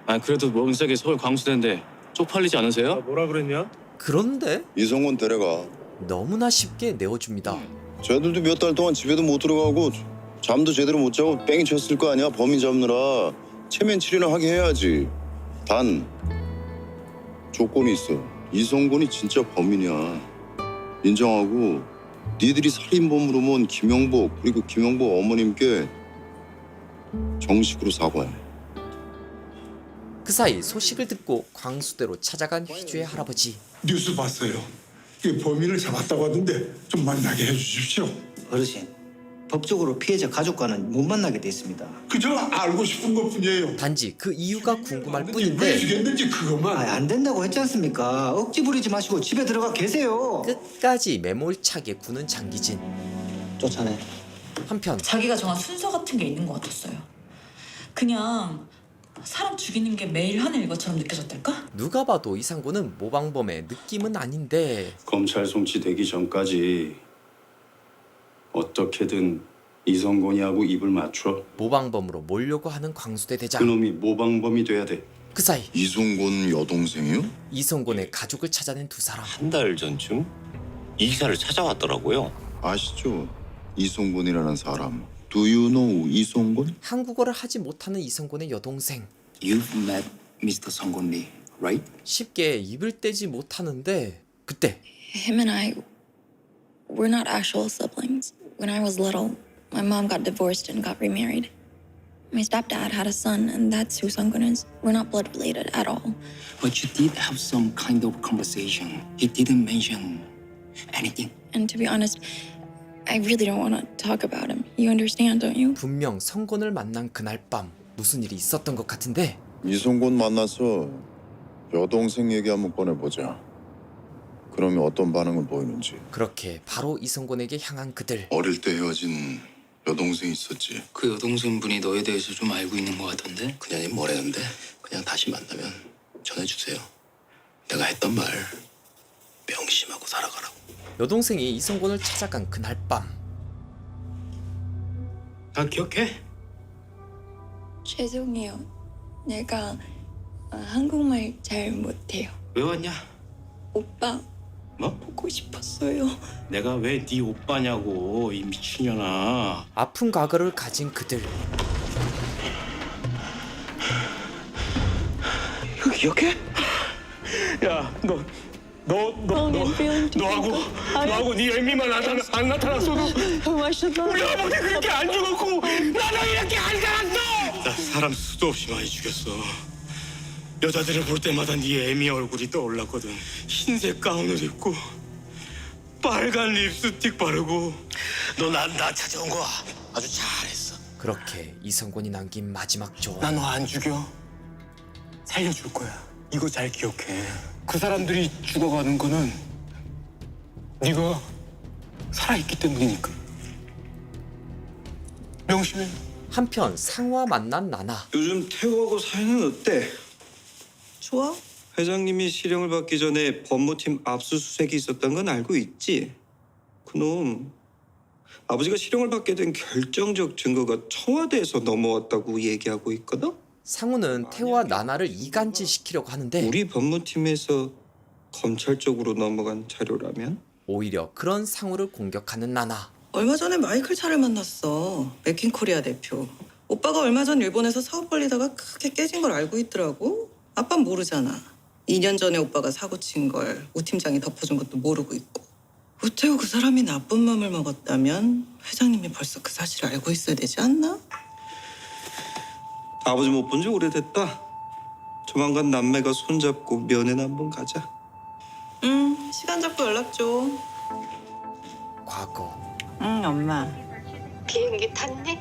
아 그래도 몸싸게 서울 광수대인데 쪽팔리지 않으세요? 뭐라 그랬냐? 그런데 이성곤 데려가. 너무나 쉽게 내어줍니다. 쟤들도 몇 달 동안 집에도 못 들어가고 잠도 제대로 못 자고 뺑이 쳤을 거 아니야. 범인 잡느라 체면 치료나 하게 해야지. 단 조건이 있어. 이성곤이 진짜 범인이야. 인정하고 니들이 살인범으로 모은 김영복 그리고 김영복 어머님께 정식으로 사과해. 그 사이 소식을 듣고 광수대로 찾아간 휘주의 할아버지. 뉴스 봤어요. 이 범인을 잡았다고 하던데 좀 만나게 해주십시오. 어르신, 법적으로 피해자 가족과는 못 만나게 돼 있습니다. 그저 알고 싶은 것뿐이에요. 단지 그 이유가 궁금할 왜 뿐인데 죽였는지 그것만. 안 된다고 했지 않습니까? 억지 부리지 마시고 집에 들어가 계세요. 끝까지 매몰차게 구는 장기진. 쫓아내. 한편 자기가 정한 순서 같은 게 있는 것 같았어요. 그냥 사람 죽이는 게 매일 하는 일과처럼 느껴졌달까? 누가 봐도 이상곤은 모방범의 느낌은 아닌데 검찰 송치되기 전까지 어떻게든 이성곤이하고 입을 맞춰. 모방범으로 몰려고 하는 광수대 대장. 그놈이 모방범이 돼야 돼. 그 사이 이성곤 여동생이요? 이성곤의 가족을 찾아낸 두 사람. 한 달 전쯤 이사를 찾아왔더라고요. 아시죠? 이성곤이라는 사람. Do you know 이성곤? 한국어를 하지 못하는 이성곤의 여동생. You've met Mr. 성곤 Lee, right? 쉽게 입을 떼지 못하는데 그때 Him and I, we're not actual siblings. When I was little, my mom got divorced and got remarried. My stepdad had a son, and that's who Sunggun is. We're not blood related at all. But you did have some kind of conversation. He didn't mention anything. And to be honest, I really don't want to talk about him. You understand, don't you? 분명 성곤을 만난 그날 밤 무슨 일이 있었던 것 같은데 이성곤 만나서 여동생 얘기 한번 꺼내보자. 그러면 어떤 반응을 보이는지. 그렇게 바로 이성곤에게 향한 그들. 어릴 때 헤어진 여동생 있었지. 그 여동생분이 너에 대해서 좀 알고 있는 것 같던데? 그년이 뭐라는데 그냥 다시 만나면 전해주세요. 내가 했던 말 명심하고 살아가라고. 여동생이 이성곤을 찾아간 그날 밤 다 기억해? 죄송해요. 내가 한국말 잘 못해요. 왜 왔냐? 오빠 뭐? 보고 싶었어요. 내가 왜 네 오빠냐고 이 미친년아. 아픈 과거를 가진 그들. 이거 기억해? 야, 너하고 네 애미만 안 나타났어도 우리 아버지 그렇게 안 죽었고 나는 이렇게 안 살았어. 나 사람 수도 없이 많이 죽였어. 여자들을 볼 때마다 네 애미 얼굴이 떠올랐거든. 흰색 가운을 입고 빨간 립스틱 바르고. 너 나 찾아온 거 아주 잘했어. 그렇게 이성곤이 남긴 마지막 조언. 나 너 안 죽여. 살려줄 거야. 이거 잘 기억해. 그 사람들이 죽어가는 거는 네가 살아있기 때문이니까. 명심해. 한편 상우와 만난 나나. 요즘 태호하고 사이는 어때? 좋아? 회장님이 실형을 받기 전에 법무팀 압수수색이 있었던 건 알고 있지? 그놈 아버지가 실형을 받게 된 결정적 증거가 청와대에서 넘어왔다고 얘기하고 있거든? 상우는 태호와 나나를 이간질시키려고 하는데 우리 법무팀에서 검찰 쪽으로 넘어간 자료라면? 오히려 그런 상우를 공격하는 나나. 얼마 전에 마이클 차를 만났어. 맥킨코리아 대표. 오빠가 얼마 전 일본에서 사업 벌리다가 크게 깨진 걸 알고 있더라고. 아빠는 모르잖아. 2년 전에 오빠가 사고 친 걸 우 팀장이 덮어준 것도 모르고 있고. 우태우 그 사람이 나쁜 맘을 먹었다면 회장님이 벌써 그 사실을 알고 있어야 되지 않나? 아버지 못 본 지 오래됐다. 조만간 남매가 손잡고 면회나 한번 가자. 시간 잡고 연락 줘. 과거. 응, 엄마. 비행기 탔니?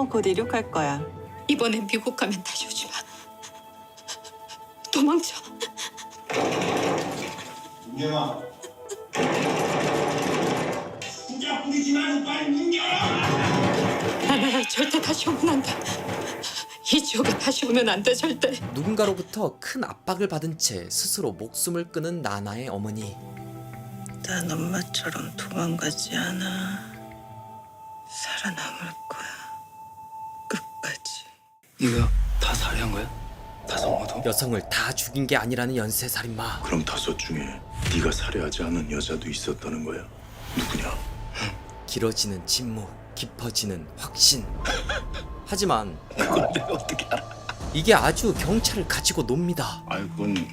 곧 이륙할 거야. 이번엔 미국 가면 다시 오지 마. 도망쳐. 문경아. 부자 부리지 말고 빨리 문 열어. 나 절대 다시 오면 안 돼. 이 지옥에 다시 오면 안 돼, 절대. 누군가로부터 큰 압박을 받은 채 스스로 목숨을 끊은 나나의 어머니. 난 엄마처럼 도망가지 않아. 살아남을 거야. 끝까지. 네가 다 살해한 거야? 다섯 모두? 여성을 다 죽인 게 아니라는 연쇄살인마. 그럼 5 중에 네가 살해하지 않은 여자도 있었다는 거야? 누구냐? 길어지는 침묵, 깊어지는 확신. 하지만 그걸 내가 어떻게 알아? 이게 아주 경찰을 가지고 놉니다. 아이 그건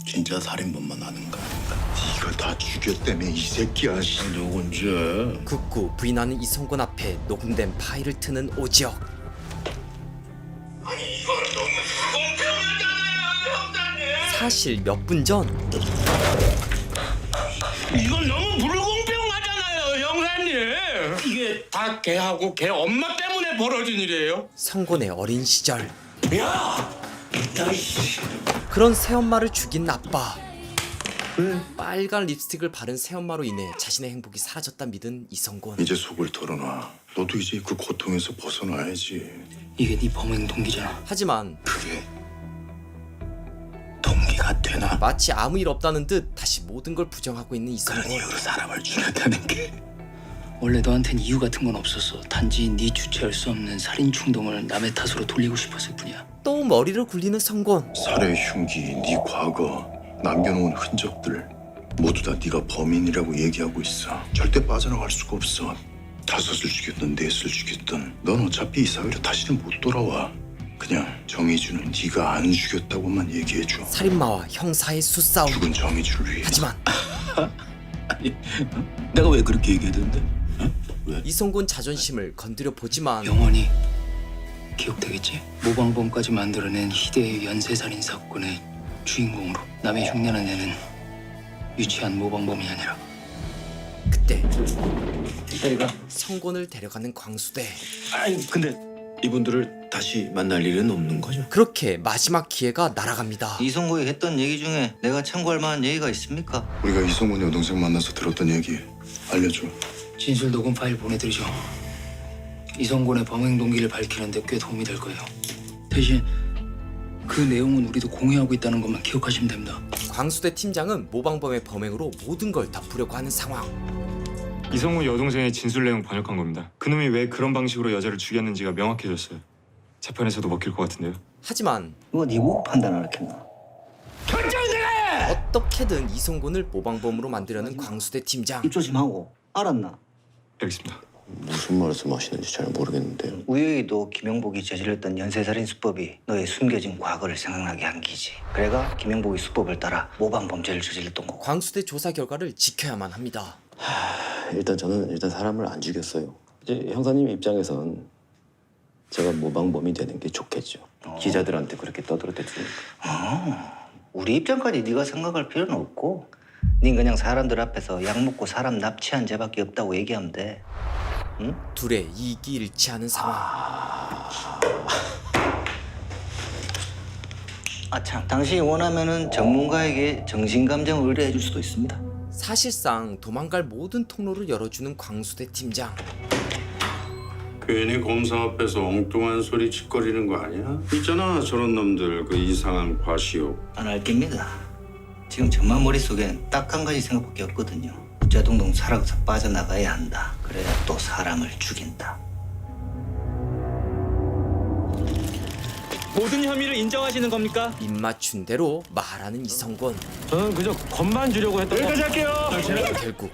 진짜 살인범만 아는 거 아닌가? 네가 다 죽였다며 이 새끼야. 누군지. 극구 부인하는 이성곤 앞에 녹음된 파일을 트는 오지혁. 아니 이건 너무 불공평하잖아요, 형사님. 사실 몇 분 전 이건 너무 불공평하잖아요, 형사님. 이게 다 걔하고 걔 엄마 때문에 벌어진 일이에요. 성곤의 어린 시절. 야, 야이씨. 그런 새엄마를 죽인 아빠. 빨간 립스틱을 바른 새엄마로 인해 자신의 행복이 사라졌다 믿은 이성곤. 이제 속을 털어놔. 너도 이제 그 고통에서 벗어나야지. 이게 네 범행 동기잖아. 하지만 그게 동기가 되나? 마치 아무 일 없다는 듯 다시 모든 걸 부정하고 있는 이성곤. 그런 이유로 사람을 죽였다는 게. 원래 너한텐 이유 같은 건 없었어. 단지 네 주체할 수 없는 살인 충동을 남의 탓으로 돌리고 싶었을 뿐이야. 또 머리를 굴리는 성곤. 살해 흉기, 네 과거, 남겨놓은 흔적들 모두 다 네가 범인이라고 얘기하고 있어. 절대 빠져나갈 수가 없어. 5을 죽였든 4을 죽였든 넌 어차피 이 사회로 다시는 못 돌아와. 그냥 정의주는 네가 안 죽였다고만 얘기해줘. 살인마와 형사의 수싸움. 죽은 정의주를 위해. 하지만 아니, 내가 왜 그렇게 얘기했는데? 이성곤 자존심을 건드려 보지만 영원히 기억되겠지? 모방범까지 만들어낸 희대의 연쇄살인 사건의 주인공으로 남의 흉내는 애는 유치한 모방범이 아니라. 그때 성곤을 데려가는 광수대. 아니 근데 이분들을 다시 만날 일은 없는 거죠? 그렇게 마지막 기회가 날아갑니다. 이성곤이 했던 얘기 중에 내가 참고할 만한 얘기가 있습니까? 우리가 이성곤 여동생 만나서 들었던 얘기 알려줘. 진술 녹음 파일 보내드리죠. 이성곤의 범행 동기를 밝히는 데 꽤 도움이 될 거예요. 대신 그 내용은 우리도 공유하고 있다는 것만 기억하시면 됩니다. 광수대 팀장은 모방범의 범행으로 모든 걸 덮으려고 하는 상황. 이성훈 여동생의 진술 내용 번역한 겁니다. 그놈이 왜 그런 방식으로 여자를 죽였는지가 명확해졌어요. 재판에서도 먹힐 것 같은데요. 하지만 이거 네 보고 판단하겠나? 어떻게든 이성곤을 모방범으로 만들려는 광수대 팀장. 입 조심하고. 알았나? 알겠습니다. 무슨 말씀하시는지 잘 모르겠는데요. 우여이도 김영복이 저질렀던 연쇄살인 수법이 너의 숨겨진 과거를 생각나게 한 기지. 그래가 김영복이 수법을 따라 모방 범죄를 저질렀던 거고. 광수대 조사 결과를 지켜야만 합니다. 일단 저는 사람을 안 죽였어요. 이제 형사님 입장에선 제가 모방범이 되는 게 좋겠죠. 기자들한테 그렇게 떠들어댔으니까. 우리 입장까지 네가 생각할 필요는 없고 닌 그냥 사람들 앞에서 약 먹고 사람 납치한 죄밖에 없다고 얘기하면 돼. 응? 둘의 이익이 일치하는 상황. 아참, 당신이 원하면은 전문가에게 정신감정 의뢰해 줄 수도 있습니다. 사실상 도망갈 모든 통로를 열어주는 광수대 팀장. 괜히 검사 앞에서 엉뚱한 소리 짓거리는 거 아니야? 있잖아 저런 놈들 그 이상한 과시욕. 안 할 겁니다. 지금 정말 머릿속엔 딱 한 가지 생각밖에 없거든요. 부자동동 살아서 빠져나가야 한다. 그래야 또 사람을 죽인다. 모든 혐의를 인정하시는 겁니까? 입맞춘 대로 말하는 이성곤. 저는 그저 겁만 주려고 했던 여기까지 할게요. 결국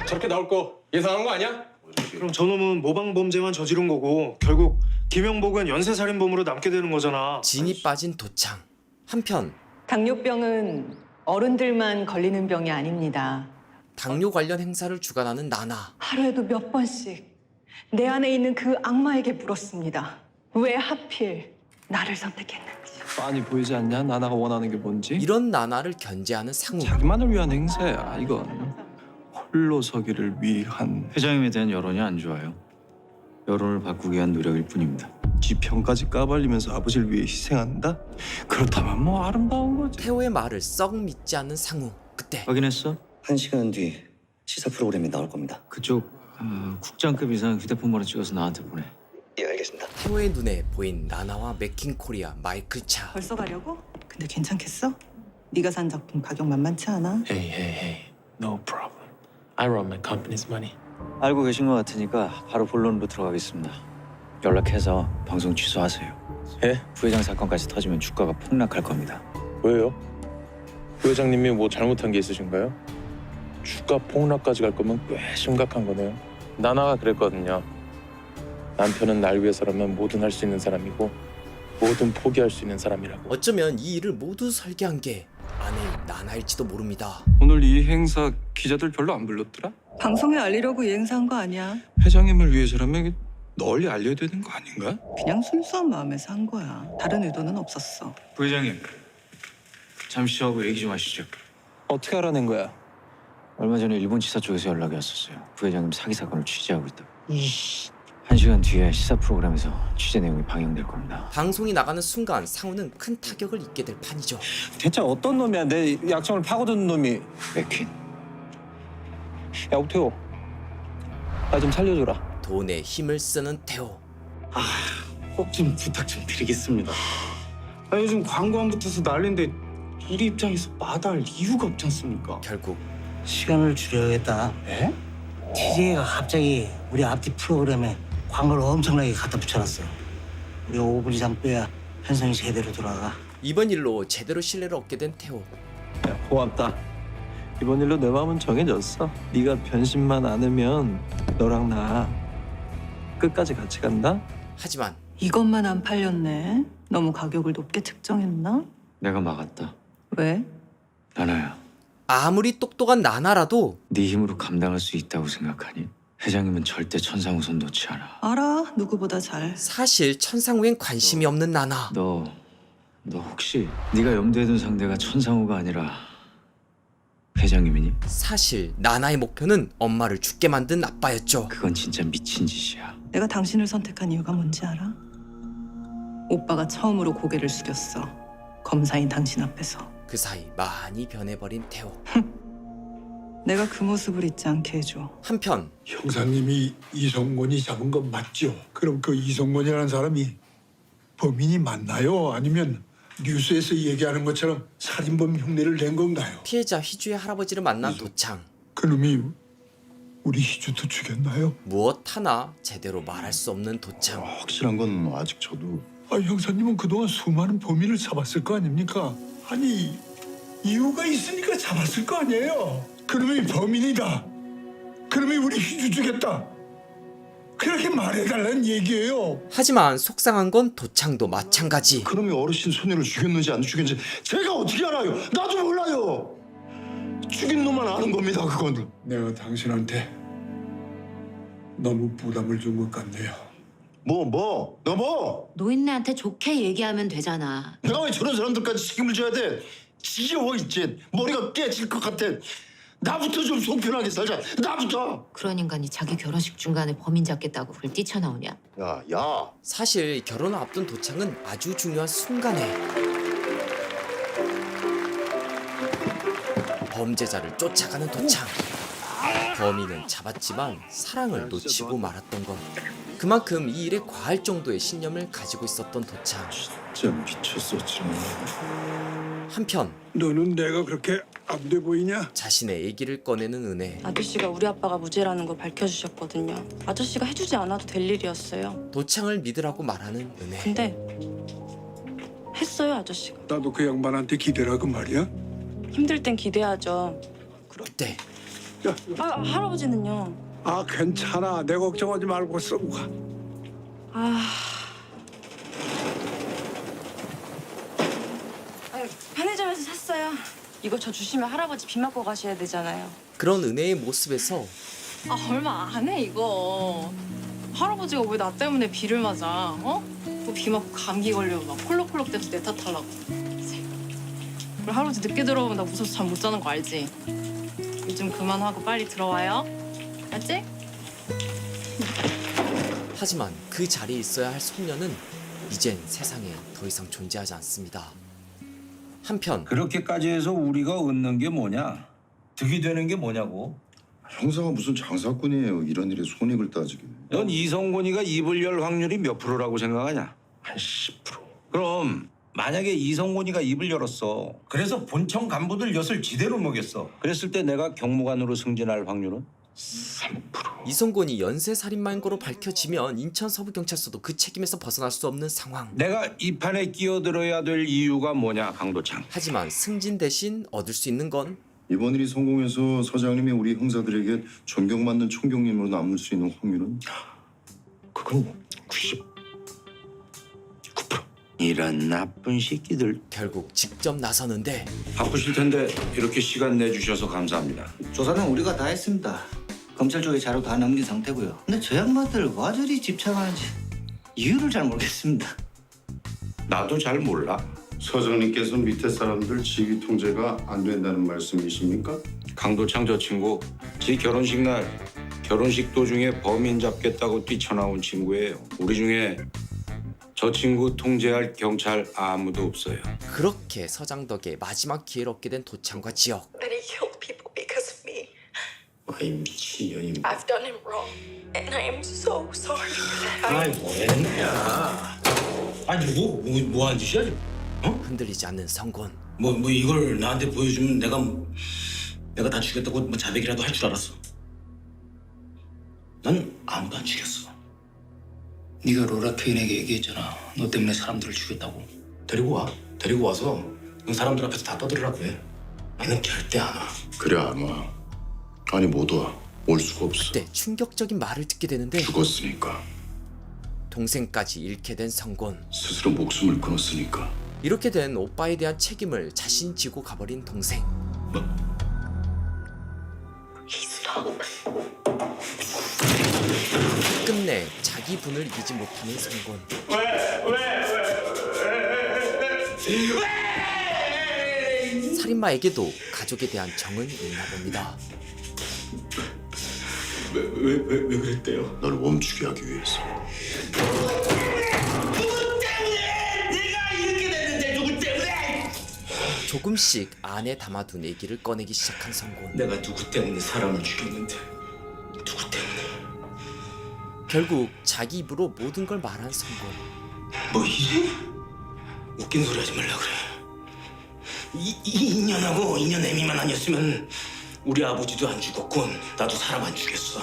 저렇게 나올 거 예상한 거 아니야? 그럼 저놈은 모방범죄만 저지른 거고 결국 김영복은 연쇄살인범으로 남게 되는 거잖아. 진이 빠진 도창. 한편 당뇨병은 어른들만 걸리는 병이 아닙니다. 당뇨 관련 행사를 주관하는 나나. 하루에도 몇 번씩 내 안에 있는 그 악마에게 물었습니다. 왜 하필 나를 선택했는지. 빤히 보이지 않냐? 나나가 원하는 게 뭔지? 이런 나나를 견제하는 상우. 자기만을 위한 행사야, 이건. 홀로 서기를 위한. 회장님에 대한 여론이 안 좋아요. 여론을 바꾸기 위한 노력일 뿐입니다. 지 병까지 까발리면서 아버지를 위해 희생한다? 그렇다면 뭐 아름다운 거지. 태호의 말을 썩 믿지 않는 상우. 그때 확인했어? 1시간 뒤 시사 프로그램이 나올 겁니다. 그쪽 국장급 이상 휴대폰 번호 찍어서 나한테 보내. 예, 알겠습니다. 태호의 눈에 보인 나나와 맥킹코리아 마이클 차. 벌써 가려고? 근데 괜찮겠어? 네가 산 작품 가격 만만치 않아. Hey, hey, hey. No problem. I run my company's money. 알고 계신 것 같으니까 바로 본론으로 들어가겠습니다. 연락해서 방송 취소하세요. 예? 부회장 사건까지 터지면 주가가 폭락할 겁니다. 왜요? 부회장님이 뭐 잘못한 게 있으신가요? 주가 폭락까지 갈 거면 꽤 심각한 거네요. 나나가 그랬거든요. 남편은 날 위해서라면 뭐든 할 수 있는 사람이고 뭐든 포기할 수 있는 사람이라고. 어쩌면 이 일을 모두 설계한 게 아내인 나나일지도 모릅니다. 오늘 이 행사 기자들 별로 안 불렀더라? 방송에 알리려고 이 행사한 거 아니야. 회장님을 위해서라면 널리 알려야 되는 거 아닌가? 그냥 순수한 마음에서 한 거야. 다른 의도는 없었어. 부회장님, 잠시 쉬어하고 얘기 좀 하시죠. 어떻게 알아낸 거야? 얼마 전에 일본 지사 쪽에서 연락이 왔었어요. 부회장님 사기 사건을 취재하고 있다고. 1시간 뒤에 시사 프로그램에서 취재 내용이 방영될 겁니다. 방송이 나가는 순간 상우는 큰 타격을 입게 될 판이죠. 대체 어떤 놈이야? 내 약점을 파고드는 놈이. 맥퀸. 야, 옥태호. 나 좀 살려줘라. 돈에 힘을 쓰는 태호. 꼭 좀 부탁 좀 드리겠습니다. 요즘 광고 안 붙어서 난리인데 우리 입장에서 마다할 이유가 없지 않습니까? 결국 시간을 줄여야겠다. 에? TJ가 갑자기 우리 앞뒤 프로그램에 광고를 엄청나게 갖다 붙여놨어. 우리가 5분 이상 빼야 편성이 제대로 돌아가. 이번 일로 제대로 신뢰를 얻게 된 태호. 야, 고맙다. 이번 일로 내 마음은 정해졌어. 네가 변심만 않으면 너랑 나 끝까지 같이 간다. 하지만 이것만 안 팔렸네. 너무 가격을 높게 측정했나? 내가 막았다. 왜? 나나야, 아무리 똑똑한 나나라도 네 힘으로 감당할 수 있다고 생각하니? 회장님은 절대 천상우 손 놓지 않아. 알아. 누구보다 잘. 사실 천상우엔 관심이 없는 나나. 너 혹시 네가 염두에 둔 상대가 천상우가 아니라 회장님이니? 사실 나나의 목표는 엄마를 죽게 만든 아빠였죠. 그건 진짜 미친 짓이야. 내가 당신을 선택한 이유가 뭔지 알아? 오빠가 처음으로 고개를 숙였어. 검사인 당신 앞에서. 그 사이 많이 변해버린 태호. 내가 그 모습을 잊지 않게 해줘. 한편 형사님이 이성곤이 잡은 건 맞죠? 그럼 그 이성곤이라는 사람이 범인이 맞나요? 아니면 뉴스에서 얘기하는 것처럼 살인범 흉내를 낸 건가요? 피해자 희주의 할아버지를 만난 도창. 그놈이 우리 희주도 죽였나요? 무엇 하나 제대로 말할 수 없는 도창. 확실한 건 아직 저도. 형사님은 그동안 수많은 범인을 잡았을 거 아닙니까? 아니 이유가 있으니까 잡았을 거 아니에요? 그놈이 범인이다. 그놈이 우리 희주 죽였다. 그렇게 말해달라는 얘기예요. 하지만 속상한 건 도창도 마찬가지. 그놈이 어르신 소녀를 죽였는지 안 죽였는지 제가 어떻게 알아요? 나도 몰라요. 죽인 놈만 아는 겁니다. 그건. 내가 당신한테 너무 부담을 준 것 같네요. 너 뭐? 노인네한테 좋게 얘기하면 되잖아. 내가 왜 저런 사람들까지 책임을 져야 돼? 지겨워 이제. 머리가 깨질 것 같아. 나부터 좀 속편하게 살자. 나부터. 그런 인간이 자기 결혼식 중간에 범인 잡겠다고 그걸 뛰쳐나오냐? 야. 사실 결혼을 앞둔 도창은 아주 중요한 순간에 범죄자를 쫓아가는 도창. 범인은 잡았지만 사랑을 놓치고 말았던 것. 그만큼 이 일에 과할 정도의 신념을 가지고 있었던 도창. 진짜 미쳤었지. 한편 너는 내가 그렇게 안 돼 보이냐? 자신의 얘기를 꺼내는 은혜. 아저씨가 우리 아빠가 무죄라는 걸 밝혀주셨거든요. 아저씨가 해주지 않아도 될 일이었어요. 도창을 믿으라고 말하는 은혜. 근데 했어요, 아저씨가. 나도 그 양반한테 기대라고 말이야? 힘들 땐 기대하죠. 그때 할아버지는요? 괜찮아. 내 걱정하지 말고 쓰고 가. 편의점에서 샀어요. 이거 저 주시면 할아버지 비 맞고 가셔야 되잖아요. 그런 은혜의 모습에서 얼마 안 해 이거. 할아버지가 왜 나 때문에 비를 맞아? 비 맞고 감기 걸리고 막 콜록콜록 대서 내 탓하려고. 그리고 할아버지 늦게 들어오면 나 무서워서 잠 못 자는 거 알지? 요즘 그만하고 빨리 들어와요. 알지? 하지만 그 자리에 있어야 할 소녀는 이젠 세상에 더 이상 존재하지 않습니다. 한편 그렇게까지 해서 우리가 얻는 게 뭐냐? 득이 되는 게 뭐냐고? 형사가 무슨 장사꾼이에요. 이런 일에 손익을 따지게. 넌 이성곤이가 입을 열 확률이 몇 프로라고 생각하냐? 한 10%. 그럼 만약에 이성곤이가 입을 열었어. 그래서 본청 간부들 엿을 지대로 먹였어. 그랬을 때 내가 경무관으로 승진할 확률은? 3%. 이성곤이 연쇄살인마인 거로 밝혀지면 인천 서부경찰서도 그 책임에서 벗어날 수 없는 상황. 내가 이 판에 끼어들어야 될 이유가 뭐냐, 강도창? 하지만 승진 대신 얻을 수 있는 건 이번 일이 성공해서 서장님이 우리 형사들에게 존경받는 총경님으로 남을 수 있는 확률은? 그건 99%. 이런 나쁜 새끼들. 결국 직접 나서는데 바쁘실 텐데 이렇게 시간 내주셔서 감사합니다. 조사는 우리가 다 했습니다. 검찰 쪽에 자료 다 넘긴 상태고요. 근데 저 양반들 와 저리 집착하는지 이유를 잘 모르겠습니다. 나도 잘 몰라. 서장님께서 밑에 사람들 직위 통제가 안 된다는 말씀이십니까? 강도창 저 친구 지 결혼식 날 결혼식 도중에 범인 잡겠다고 뛰쳐나온 친구예요. 우리 중에 저 친구 통제할 경찰 아무도 없어요. 그렇게 서장 덕에 마지막 기회를 얻게 된 도창과 지역. That he killed people because of me. 아이 미친년이. I've done him wrong, and I am so sorry for that. 아이 뭐하는 거야? 아니 뭐 하는 짓이야 지금? 흔들리지 않는 성곤. 뭐 이걸 나한테 보여주면 내가 다 죽였다고 뭐 자백이라도 할 줄 알았어. 난 아무도 안 죽였어. 네가 로라 케인에게 얘기했잖아. 너 때문에 사람들을 죽였다고. 데리고 와서 넌 사람들 앞에서 다 떠들으라고 해. 얘는 절대 안 와. 그래 안 와. 아니 못 와. 올 수가 없어. 그때 충격적인 말을 듣게 되는데 죽었으니까. 동생까지 잃게 된 성곤. 스스로 목숨을 끊었으니까. 이렇게 된 오빠에 대한 책임을 자신 지고 가버린 동생. 끝내 자기 분을 이기지 못하는 성곤. 살인마에게도 가족에 대한 정은 있나 봅니다. 왜 그랬대요? 널 멈추게 하기 위해서. 조금씩 안에 담아둔 얘기를 꺼내기 시작한 성곤. 내가 누구 때문에 사람을 죽였는데 누구 때문에? 결국 자기 입으로 모든 걸 말한 성곤. 뭐 이래? 웃긴 소리 하지 말라 그래. 인연하고 인연 애미만 아니었으면 우리 아버지도 안 죽었군. 나도 사람 안 죽였어.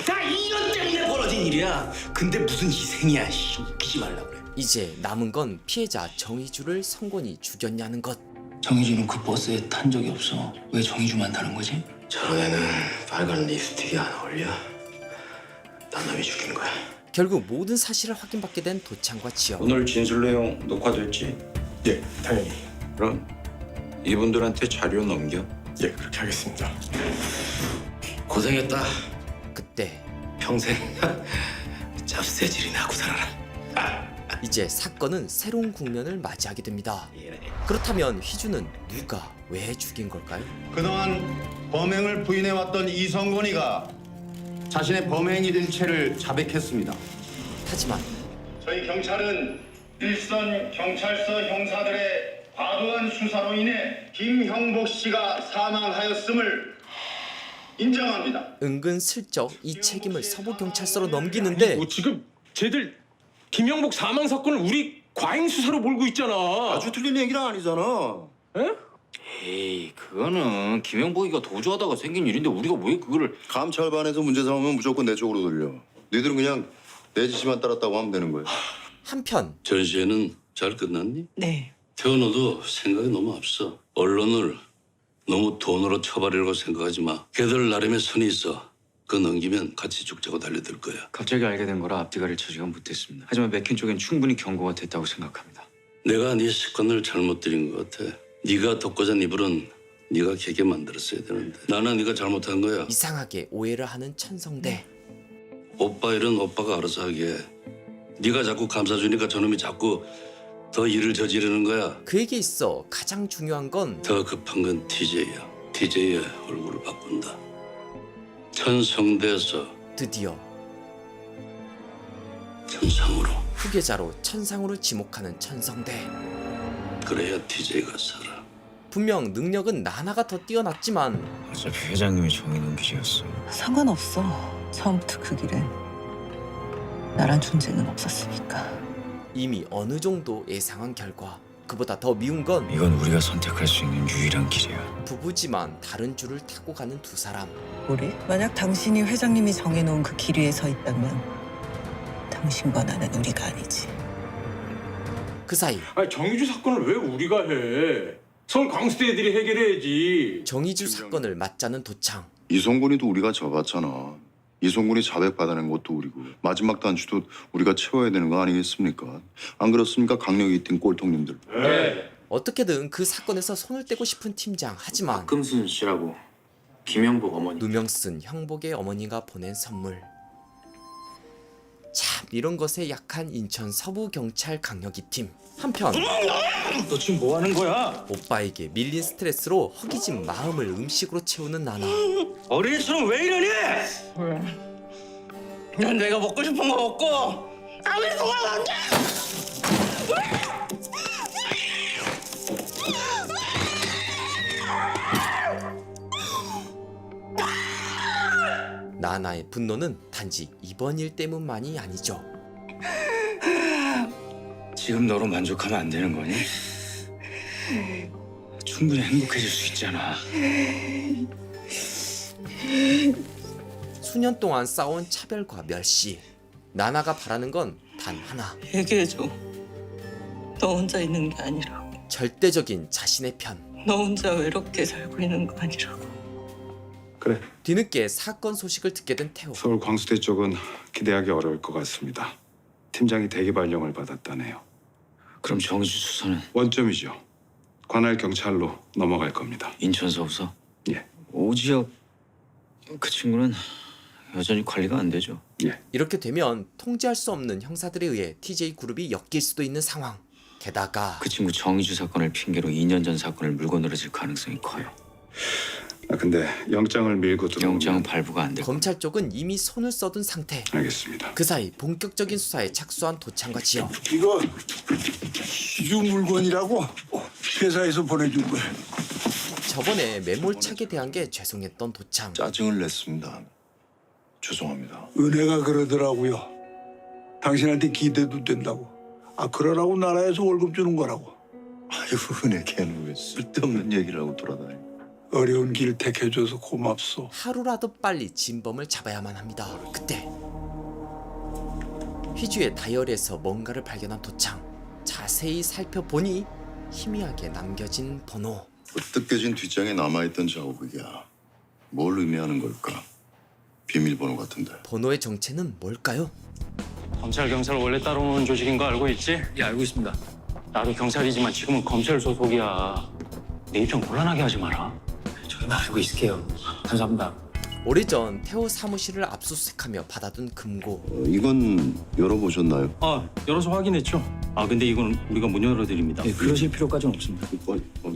다 인연 때문에 벌어진 일이야. 근데 무슨 희생이야. 웃기지 말라 그래. 이제 남은 건 피해자 정희주를 성곤이 죽였냐는 것. 정희주는 그 버스에 탄 적이 없어. 왜 정희주만 타는 거지? 저런 애는 빨간 립스틱이 안 어울려. 난 놈이 죽인 거야. 결국 모든 사실을 확인받게 된 도창과 지역. 오늘 진술 내용 녹화됐지? 예, 당연히. 그럼 이분들한테 자료 넘겨. 예, 그렇게 하겠습니다. 고생했다. 그때 평생 잡새질이나 하고 살아라. 이제 사건은 새로운 국면을 맞이하게 됩니다. 그렇다면 휘주는 누가 왜 죽인 걸까요? 그동안 범행을 부인해왔던 이성곤이가 자신의 범행이 된 채를 자백했습니다. 하지만 저희 경찰은 일선 경찰서 형사들의 과도한 수사로 인해 김형복 씨가 사망하였음을 인정합니다. 은근슬쩍 이 책임을 서부경찰서로 넘기는데 지금 쟤들 김영복 사망 사건을 우리 과잉 수사로 몰고 있잖아. 아주 틀린 얘기는 아니잖아. 에이 그거는 김영복이가 도주하다가 생긴 일인데 우리가 왜 그거를. 감찰반에서 문제 삼으면 무조건 내 쪽으로 돌려. 너희들은 그냥 내 지시만 따랐다고 하면 되는 거야. 한편 전시회는 잘 끝났니? 네. 태어나도 생각이 너무 앞서. 언론을 너무 돈으로 처벌이라고 생각하지 마. 걔들 나름의 선이 있어. 그거 넘기면 같이 죽자고 달려들 거야. 갑자기 알게 된 거라 앞뒤가릴 처지가 못했습니다. 하지만 맥힌 쪽엔 충분히 경고가 됐다고 생각합니다. 내가 네 식권을 잘못 들인 것 같아. 네가 독고자 이불은 네가 개게 만들었어야 되는데 나는 네가 잘못한 거야. 이상하게 오해를 하는 천성대. 오빠 일은 오빠가 알아서 하게. 네가 자꾸 감싸주니까 저놈이 자꾸 더 일을 저지르는 거야. 그에게 있어 가장 중요한 건 더 급한 건 TJ야. TJ의 얼굴을 바꾼다. 천성대에서 드디어 천상으로. 후계자로 천상으로 지목하는 천성대. 그래야 TJ가 살아. 분명 능력은 나나가 더 뛰어났지만 어차피 회장님이 정해놓은 길이었어. 상관없어. 처음부터 그 길엔 나란 존재는 없었으니까. 이미 어느 정도 예상한 결과. 그보다 더 미운 건 이건 우리가 선택할 수 있는 유일한 길이야. 부부지만 다른 줄을 타고 가는 두 사람. 우리? 만약 당신이 회장님이 정해놓은 그 길 위에 서 있다면 당신과 나는 우리가 아니지. 그 사이 아니 정의주 사건을 왜 우리가 해? 서울 광수대 애들이 해결해야지. 정의주 사건을 맞자는 도창. 이송군이도 우리가 잡았잖아. 이송군이 자백 받아낸 것도 우리고 마지막 단추도 우리가 채워야 되는 거 아니겠습니까? 안 그렇습니까? 강력이 뛴 꼴통님들. 네. 어떻게든 그 사건에서 손을 떼고 싶은 팀장. 하지만 박금순 씨라고 김영복 어머니. 누명 쓴 형복의 어머니가 보낸 선물. 참 이런 것에 약한 인천 서부경찰 강력이 팀. 한편 너 지금 뭐 하는 거야? 오빠에게 밀린 스트레스로 허기진 마음을 음식으로 채우는 나나. 어린이처럼 왜 이러니? 난 내가 먹고 싶은 거 먹고 아무리 동안 안 돼. 나나의 분노는 단지 이번 일 때문만이 아니죠. 지금 너로 만족하면 안 되는 거니? 충분히 행복해질 수 있잖아. 수년 동안 쌓아온 차별과 멸시. 나나가 바라는 건 단 하나. 얘기해줘. 너 혼자 있는 게 아니라고. 절대적인 자신의 편. 너 혼자 외롭게 살고 있는 거 아니라고. 그래. 뒤늦게 사건 소식을 듣게 된 태호. 서울 광수대 쪽은 기대하기 어려울 것 같습니다. 팀장이 대기 발령을 받았다네요. 그럼 정의주 수사는? 원점이죠. 관할 경찰로 넘어갈 겁니다. 인천 서부서? 예. 오지혁 그 친구는 여전히 관리가 안 되죠. 예. 이렇게 되면 통제할 수 없는 형사들에 의해 TJ 그룹이 엮일 수도 있는 상황. 게다가 그 친구 정의주 사건을 핑계로 2년 전 사건을 물고 늘어질 가능성이 커요. 근데 영장을 밀고 들어오면 영장은 발부가 안 되고. 검찰 쪽은 이미 손을 써둔 상태. 알겠습니다. 그 사이 본격적인 수사에 착수한 도창과 지영. 이거 시주 물건이라고 회사에서 보내준 거야. 저번에 매몰차게 대한 게 죄송했던 도창. 짜증을 냈습니다. 죄송합니다. 은혜가 그러더라고요. 당신한테 기대도 된다고. 아 그러라고 나라에서 월급 주는 거라고. 아유 은혜 걔는 왜 쓸데없는 얘기를 하고 돌아다니. 어려운 길 택해줘서 고맙소. 하루라도 빨리 진범을 잡아야만 합니다. 그때 휘주의 다이어리에서 뭔가를 발견한 도창. 자세히 살펴보니 희미하게 남겨진 번호. 뜯겨진 뒷장에 남아있던 자국이야. 뭘 의미하는 걸까? 비밀번호 같은데. 번호의 정체는 뭘까요? 검찰 경찰 원래 따로 노는 조직인 거 알고 있지? 예, 알고 있습니다. 나도 경찰이지만 지금은 검찰 소속이야. 내 입장 곤란하게 하지 마라. 저희만 알고 있을게요. 감사합니다. 오래전 태호 사무실을 압수수색하며 받아둔 금고. 이건 열어보셨나요? 아, 열어서 확인했죠. 아, 근데 이건 우리가 못 열어드립니다. 예, 그러실 필요까지는 없습니다.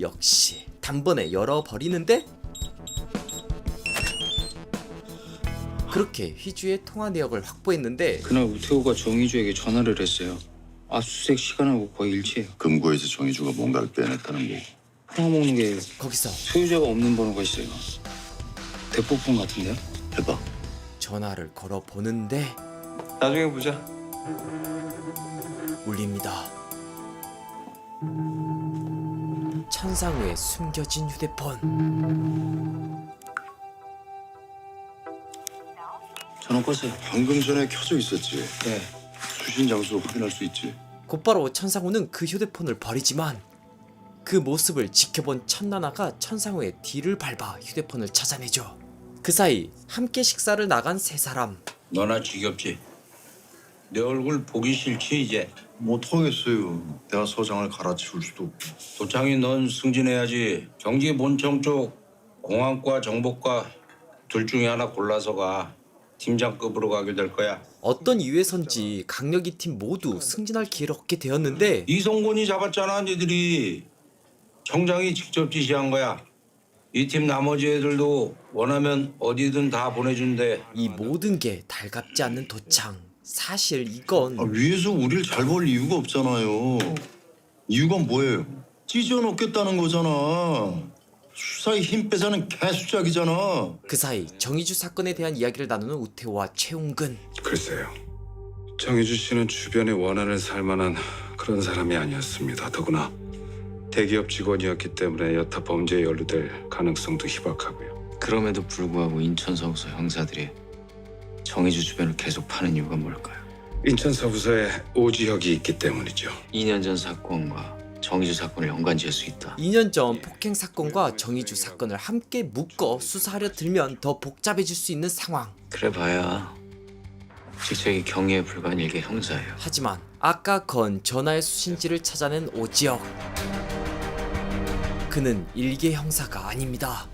역시 단번에 열어버리는데? 그렇게 휘주의 통화 내역을 확보했는데 그날 우태호가 정의주에게 전화를 했어요. 압수수색 시간하고 거의 일치해요. 금고에서 정의주가 뭔가를 빼냈다는 거. 팔아먹는 게 거기서 소유자가 없는 번호가 있어요. 대포폰 같은데요? 해봐. 전화를 걸어보는데 나중에 보자. 울립니다. 천상우에 숨겨진 휴대폰. 전화 껐어요. 방금 전에 켜져 있었지. 네. 수신 장소 확인할 수 있지. 곧바로 천상우는 그 휴대폰을 버리지만 그 모습을 지켜본 천나나가 천상우의 뒤를 밟아 휴대폰을 찾아내죠. 그 사이 함께 식사를 나간 세 사람. 너나 지겹지? 내 얼굴 보기 싫지 이제? 못하겠어요. 내가 서장을 갈아치울 수도 없고. 도창이 넌 승진해야지. 경기 본청 쪽 공항과 정보과 둘 중에 하나 골라서 가. 팀장급으로 가게 될 거야. 어떤 이유에선지 강력이 팀 모두 승진할 기회를 얻게 되었는데 이성곤이 잡았잖아 니들이. 청장이 직접 지시한 거야. 이 팀 나머지 애들도 원하면 어디든 다 보내준대. 이 모든 게 달갑지 않는 도창. 사실 이건 위에서 우리를 잘 볼 이유가 없잖아요. 이유가 뭐예요? 찢어놓겠다는 거잖아. 수사에 힘 빼자는 개수작이잖아. 그 사이 정의주 사건에 대한 이야기를 나누는 우태호와 최웅근. 글쎄요. 정희주 씨는 주변에 원한을 살 만한 그런 사람이 아니었습니다. 더구나 대기업 직원이었기 때문에 여타 범죄에 연루될 가능성도 희박하고요. 그럼에도 불구하고 인천서구서 형사들이 정의주 주변을 계속 파는 이유가 뭘까요? 인천서부서에 오지혁이 있기 때문이죠. 2년 전 사건과 정의주 사건을 연관지을 수 있다. 2년 전 폭행 사건과 정의주 사건을 함께 묶어 수사하려 들면 더 복잡해질 수 있는 상황. 그래 봐야 직책이 경위에 불과한 일개 형사예요. 하지만 아까 건 전화의 수신지를 찾아낸 오지혁. 그는 일개 형사가 아닙니다.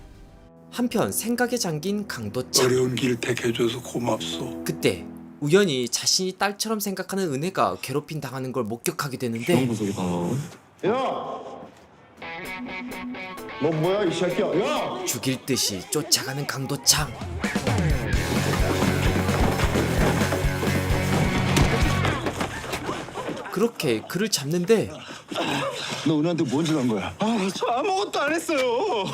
한편 생각에 잠긴 강도창. 어려운 길 택해줘서 고맙소. 그때 우연히 자신이 딸처럼 생각하는 은혜가 괴롭힘 당하는 걸 목격하게 되는데 야! 너 뭐야 이 새끼야? 야! 죽일 듯이 쫓아가는 강도창. 그렇게 그를 잡는데 너 은혜한테 뭔 짓 한 거야? 저 아무것도 안 했어요.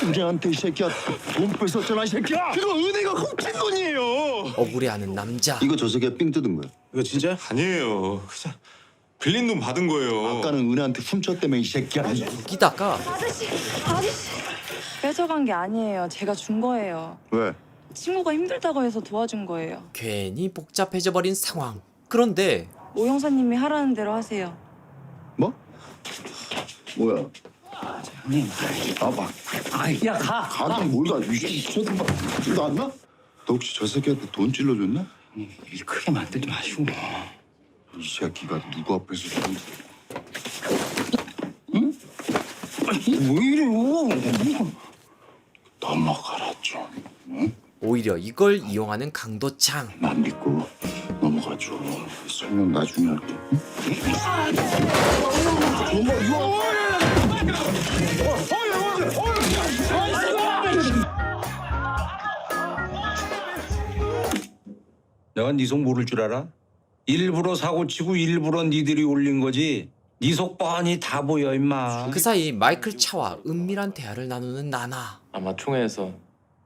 우리한테 이 새끼야 돈 뺏었잖아 이 새끼야. 그거 은혜가 훔친 돈이에요. 억울해하는 남자. 이거 저 새끼가 삥 뜯은 거야. 이거 진짜? 아니에요. 그냥 빌린 돈 받은 거예요. 아까는 은혜한테 훔쳤다며 이 새끼야. 웃기다가 아저씨, 뺏어간 게 아니에요. 제가 준 거예요. 왜? 친구가 힘들다고 해서 도와준 거예요. 괜히 복잡해져 버린 상황. 그런데 오 형사님이 하라는 대로 하세요. 뭐? 뭐야? 형님. 나봐. 야 가. 가긴 뭘 가? 이 새끼 봐. 너 안 나? 너 혹시 저 새끼한테 돈 찔러줬나? 일 크게 만들지 마시고. 이 새끼가 누구 앞에서 돈? 응? 왜 이래요? 넘어가라 좀. 응? 오히려 이걸 이용하는 강도창. 난 믿고 넘어가줘. 설명 나중에 할게. 응? 내가 네 속 모를 줄 알아? 일부러 사고치고 일부러 니들이 올린 거지. 네 속 뻔히 다 보여 임마. 그 사이 마이클 차와 은밀한 대화를 나누는 나나. 아마 총회에서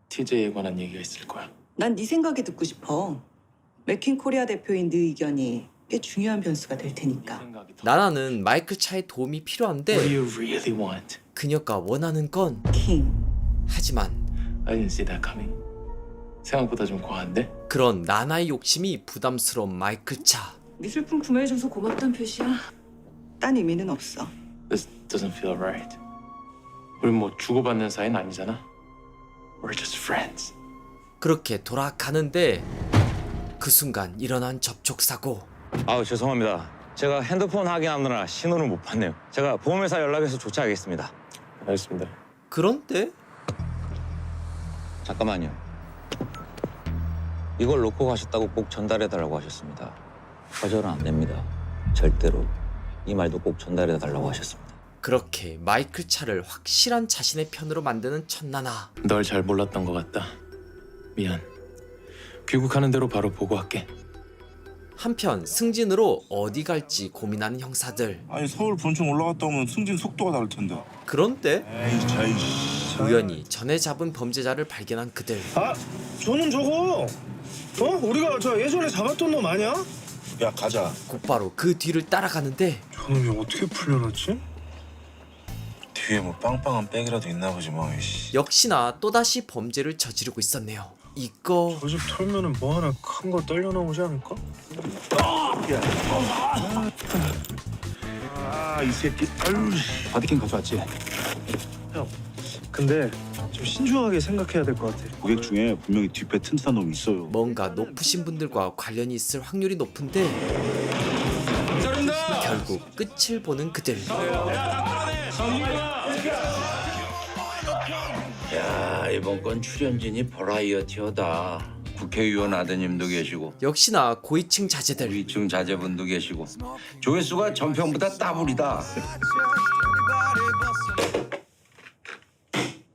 TJ에 관한 얘기가 있을 거야. 난 네 생각이 듣고 싶어. 맥킨 코리아 대표인 네 의견이 꽤 중요한 변수가 될 테니까. 나나는 마이클 차의 도움이 필요한데 What do you really want? 그녀가 원하는 건 킹. 하지만 I didn't see that coming. 생각보다 좀 과한데? 그런 나나의 욕심이 부담스러운 마이클 차. 미술품 구매해줘서 고맙다는 표시야. 딴 의미는 없어. This doesn't feel right. 우리 뭐 주고받는 사이는 아니잖아. We're just friends. 그렇게 돌아가는데 그 순간 일어난 접촉 사고. 아우 죄송합니다. 제가 핸드폰 확인하느라 신호를 못 봤네요. 제가 보험회사 연락해서 조치하겠습니다. 알겠습니다. 그런데 잠깐만요. 이걸 놓고 가셨다고 꼭 전달해달라고 하셨습니다. 거절은 안 됩니다. 절대로. 이 말도 꼭 전달해달라고 하셨습니다. 그렇게 마이클 차를 확실한 자신의 편으로 만드는 천나나. 널 잘 몰랐던 것 같다. 미안. 귀국하는 대로 바로 보고할게. 한편 승진으로 어디 갈지 고민하는 형사들. 아니 서울 본청 올라갔다 오면 승진 속도가 다를 텐데. 그런데 에이 자이씨. 우연히 전에 잡은 범죄자를 발견한 그들. 아, 저놈 저거. 우리가 저 예전에 잡았던 놈 아니야? 야 가자. 곧바로 그 뒤를 따라가는데 저놈이 어떻게 풀려났지? 뒤에 뭐 빵빵한 백이라도 있나 보지 뭐. 역시나 또다시 범죄를 저지르고 있었네요. 이거 저 집 털면은 뭐 하나 큰 거 떨려 나오지 않을까? 이 새끼. 아유. 바디캠 가져왔지? 형, 근데 좀 신중하게 생각해야 될 것 같아. 고객 중에 분명히 뒷배 튼튼한 놈이 있어요. 뭔가 높으신 분들과 관련이 있을 확률이 높은데 결국 끝을 보는 그들. 야 이번 건 출연진이 버라이어티어다. 국회의원 아드님도 계시고 역시나 고위층 자제들. 고위층 자제분도 계시고 조회수가 전편보다 따블이다.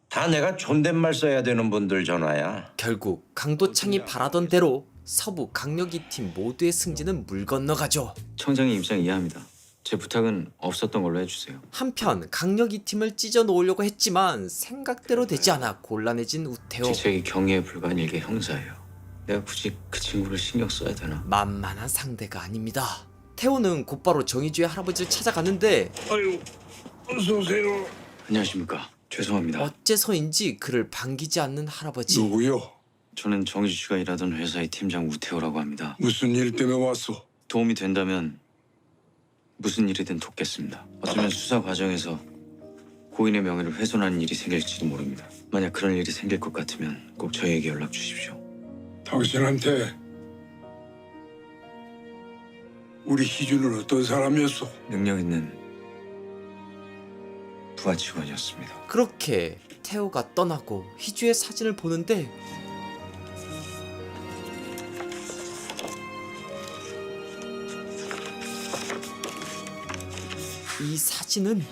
다 내가 존댓말 써야 되는 분들 전화야. 결국 강도창이 바라던 대로 서부 강력 2팀 모두의 승진은 물 건너가죠. 청장의 입장 이해합니다. 제 부탁은 없었던 걸로 해주세요. 한편 강력 2팀을 찢어 놓으려고 했지만 생각대로 되지 않아 곤란해진 우태호. 직책이 경위에 불과한 일개 형사예요. 내가 굳이 그 친구를 신경 써야 되나? 만만한 상대가 아닙니다. 태호는 곧바로 정희주의 할아버지를 찾아가는데 아유, 어서 오세요. 안녕하십니까. 죄송합니다. 어째서인지 그를 반기지 않는 할아버지. 누구요? 저는 정희주 씨가 일하던 회사의 팀장 우태호라고 합니다. 무슨 일 때문에 왔어? 도움이 된다면 무슨 일이든 돕겠습니다. 어쩌면 수사 과정에서 고인의 명예를 훼손하는 일이 생길지도 모릅니다. 만약 그런 일이 생길 것 같으면 꼭 저희에게 연락 주십시오. 당신한테 우리 희준은 어떤 사람이었어? 능력 있는 부하 직원이었습니다. 그렇게 태호가 떠나고 희주의 사진을 보는데 이 사진은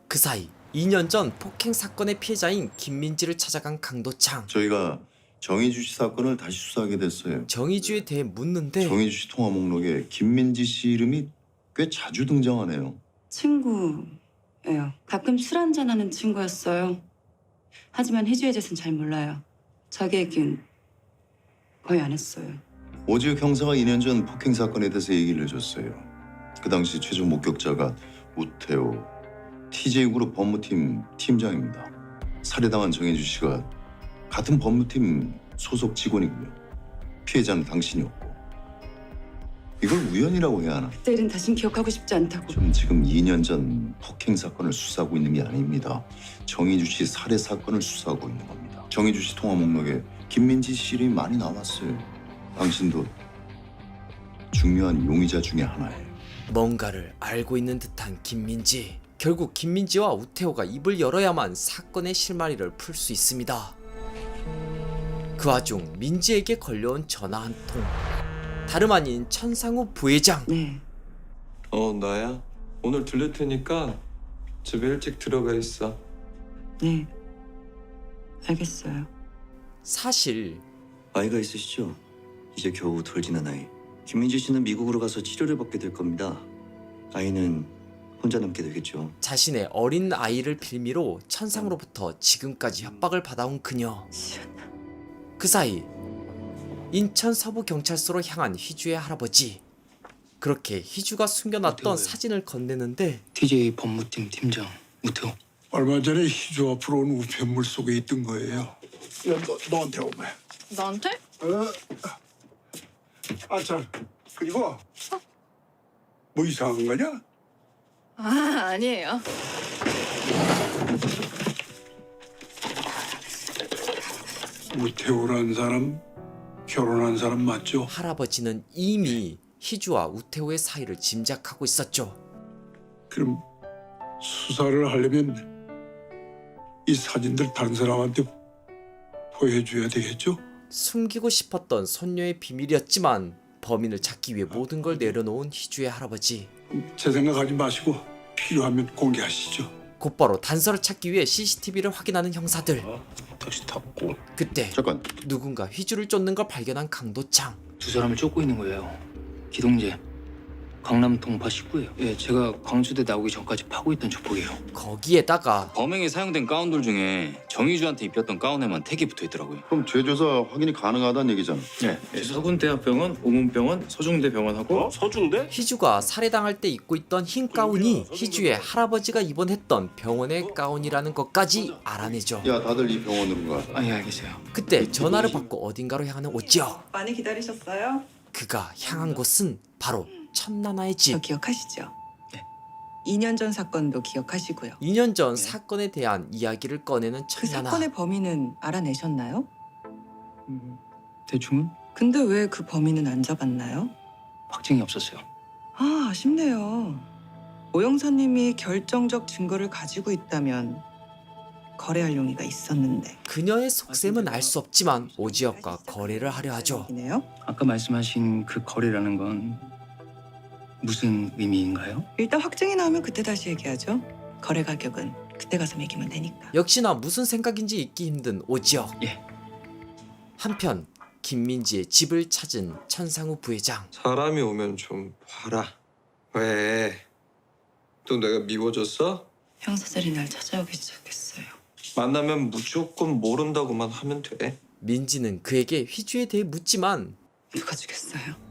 그 사이 2년 전 폭행 사건의 피해자인 김민지를 찾아간 강도창. 저희가 정희주 씨 사건을 다시 수사하게 됐어요. 정희주에 대해 묻는데 정희주 씨 통화 목록에 김민지 씨 이름이 꽤 자주 등장하네요. 친구예요. 가끔 술 한잔하는 친구였어요. 하지만 희주에 대해서는 잘 몰라요. 자기 얘긴 거의 안 했어요. 오지혁 형사가 2년 전 폭행 사건에 대해서 얘기를 해줬어요. 그 당시 최종 목격자가 우태호, TJ그룹 법무팀 팀장입니다. 살해당한 정혜주 씨가 같은 법무팀 소속 직원이고요. 피해자는 당신이었고. 이걸 우연이라고 해야 하나? 그때 일은 다신 기억하고 싶지 않다고. 좀 지금 2년 전 폭행 사건을 수사하고 있는 게 아닙니다. 정희주 씨 살해 사건을 수사하고 있는 겁니다. 정희주 씨 통화 목록에 김민지 씨 이름이 많이 나왔어요. 당신도 중요한 용의자 중에 하나예요. 뭔가를 알고 있는 듯한 김민지. 결국 김민지와 우태호가 입을 열어야만 사건의 실마리를 풀 수 있습니다. 그 와중 민지에게 걸려온 전화 한 통. 다름 아닌 천상우 부회장. 네. 나야. 오늘 들릴 테니까 집에 일찍 들어가 있어. 네. 알겠어요. 사실 아이가 있으시죠? 이제 겨우 덜 지난 아이. 김민지 씨는 미국으로 가서 치료를 받게 될 겁니다. 아이는 혼자 남게 되겠죠. 자신의 어린 아이를 빌미로 천상으로부터 지금까지 협박을 받아온 그녀. 그 사이 인천 서부경찰서로 향한 희주의 할아버지. 그렇게 희주가 숨겨놨던 사진을 건네는데 TJ 법무팀 팀장 우태호. 얼마 전에 희주 앞으로 온 우편물 속에 있던 거예요. 야, 너한테 오면. 나한테? 참. 그리고 뭐 이상한 거냐? 아, 아니에요. 우태호라는 사람 결혼한 사람 맞죠? 할아버지는 이미 희주와 우태호의 사이를 짐작하고 있었죠. 그럼 수사를 하려면 이 사진들 다른 사람한테 보여줘야 되겠죠? 숨기고 싶었던 손녀의 비밀이었지만 범인을 찾기 위해 모든 걸 내려놓은 희주의 할아버지. 제 생각하지 마시고 필요하면 공개하시죠. 곧바로 단서를 찾기 위해 CCTV를 확인하는 형사들. 택시 탔고. 그때 잠깐. 누군가 희주를 쫓는 걸 발견한 강도창. 두 사람을 쫓고 있는 거예요. 기동재, 강남 동파 19예요. 예, 제가 광주대 나오기 전까지 파고 있던 조폭이에요. 거기에다가 범행에 사용된 가운들 중에 정희주한테 입혔던 가운에만 택이 붙어 있더라고요. 그럼 재조사 확인이 가능하다는 얘기잖아. 네, 서군대학병원, 오문병원, 서중대병원하고 서중대? 희주가 살해당할 때 입고 있던 흰 가운이 희주의 할아버지가 입원했던 병원의 가운이라는 것까지 알아내죠. 야, 다들 이 병원으로 가. 예, 알겠어요. 그때 전화를 받고 어딘가로 향하는 오지혁. 많이 기다리셨어요? 그가 향한 곳은 바로 천나나의 집. 기억하시죠? 네. 2년 전 사건도 기억하시고요. 2년 전 사건에 대한 이야기를 꺼내는 그 천나나. 사건의 범인은 알아내셨나요? 대충은 근데 왜 그 범인은 안 잡았나요? 확증이 없었어요. 아, 아쉽네요. 오 형사님이 결정적 증거를 가지고 있다면 거래할 용의가 있었는데. 그녀의 속셈은 알 수 없지만 오지혁과 거래를 하려 하죠. 아까 말씀하신 그 거래라는 건 무슨 의미인가요? 일단 확증이 나오면 그때 다시 얘기하죠. 거래 가격은 그때 가서 매기면 되니까. 역시나 무슨 생각인지 잊기 힘든 오지혁. 예. 한편 김민지의 집을 찾은 천상우 부회장. 사람이 오면 좀 봐라. 왜? 또 내가 미워졌어? 형사들이 날 찾아오기 시작했어요. 만나면 무조건 모른다고만 하면 돼. 민지는 그에게 휘주에 대해 묻지만 누가 죽였어요?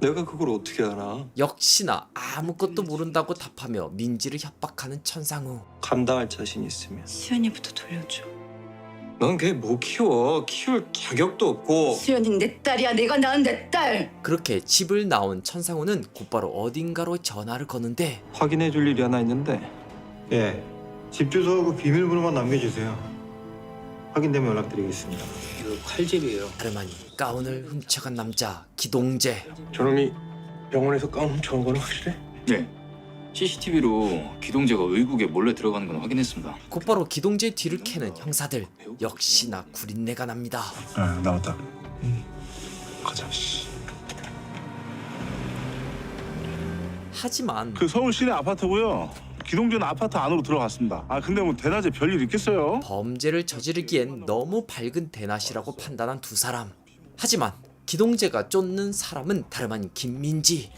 내가 그걸 어떻게 알아? 역시나 아무것도 모른다고 답하며 민지를 협박하는 천상우. 감당할 자신 있으면. 수연이부터 돌려줘. 넌 걔 못 키워. 키울 자격도 없고. 수연이 내 딸이야. 내가 낳은 내 딸. 그렇게 집을 나온 천상우는 곧바로 어딘가로 전화를 거는데 확인해 줄 일이 하나 있는데. 예, 집 주소하고 비밀번호만 남겨주세요. 확인되면 연락드리겠습니다. 이거 칼집이에요. 다름 아닌 가운을 훔쳐간 남자 기동재. 저놈이 병원에서 가운 훔쳐온 거는 확실해? 네. CCTV로 기동재가 의국에 몰래 들어가는 건 확인했습니다. 곧바로 기동재의 뒤를 캐는 형사들. 역시나 구린내가 납니다. 아, 나왔다. 가자. 하지만 그 서울 시내 아파트고요. 기동재는 아파트 안으로 들어갔습니다. 아 근데 뭐 대낮에 별일 있겠어요? 범죄를 저지르기엔 너무 밝은 대낮이라고 판단한 두 사람. 하지만 기동재가 쫓는 사람은 다름 아닌 김민지.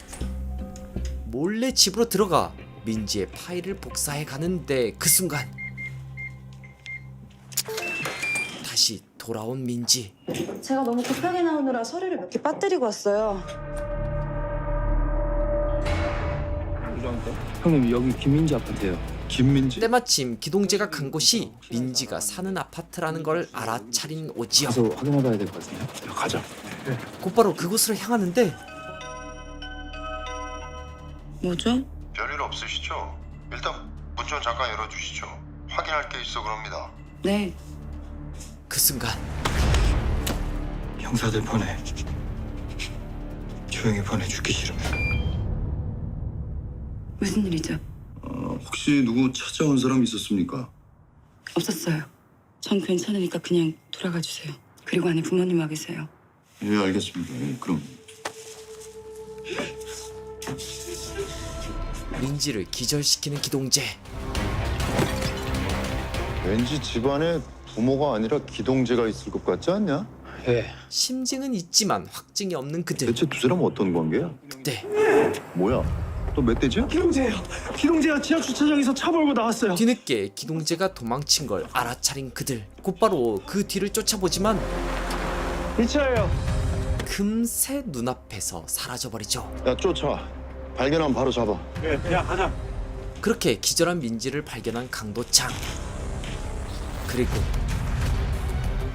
몰래 집으로 들어가 민지의 파일을 복사해 가는데 그 순간 다시 돌아온 민지. 제가 너무 급하게 나오느라 서류를 몇 개 빠뜨리고 왔어요. 형님 여기 김민지 아파트예요. 김민지? 때마침 기동재가 간 곳이 민지가 사는 아파트라는 걸 알아차린 오지혁. 가서 확인해봐야 될 것 같은데요. 가자. 곧바로 그곳으로 향하는데 뭐죠? 별일 없으시죠? 일단 문 좀 잠깐 열어주시죠. 확인할 게 있어 그럽니다. 네. 그 순간 형사들 보내. 조용히 보내. 죽기 싫으면. 무슨 일이죠? 혹시 누구 찾아온 사람 있었습니까? 없었어요. 전 괜찮으니까 그냥 돌아가 주세요. 그리고 안에 부모님 와 계세요. 예, 알겠습니다. 예, 그럼. 민지를 기절시키는 기동재. 왠지 집안에 부모가 아니라 기동재가 있을 것 같지 않냐? 예. 심증은 있지만 확증이 없는 그들. 대체 두 사람은 어떤 관계야? 그때 뭐야? 또 멧돼지야? 기동재예요. 기동재가 지하 주차장에서 차 몰고 나왔어요. 뒤늦게 기동재가 도망친 걸 알아차린 그들. 곧바로 그 뒤를 쫓아보지만 이 차예요. 금세 눈앞에서 사라져버리죠. 야 쫓아. 발견하면 바로 잡아. 예, 야 가자. 그렇게 기절한 민지를 발견한 강도창. 그리고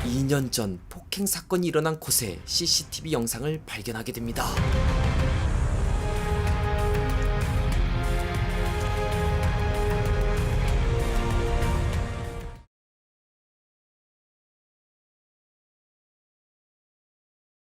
2년 전 폭행 사건이 일어난 곳에 CCTV 영상을 발견하게 됩니다.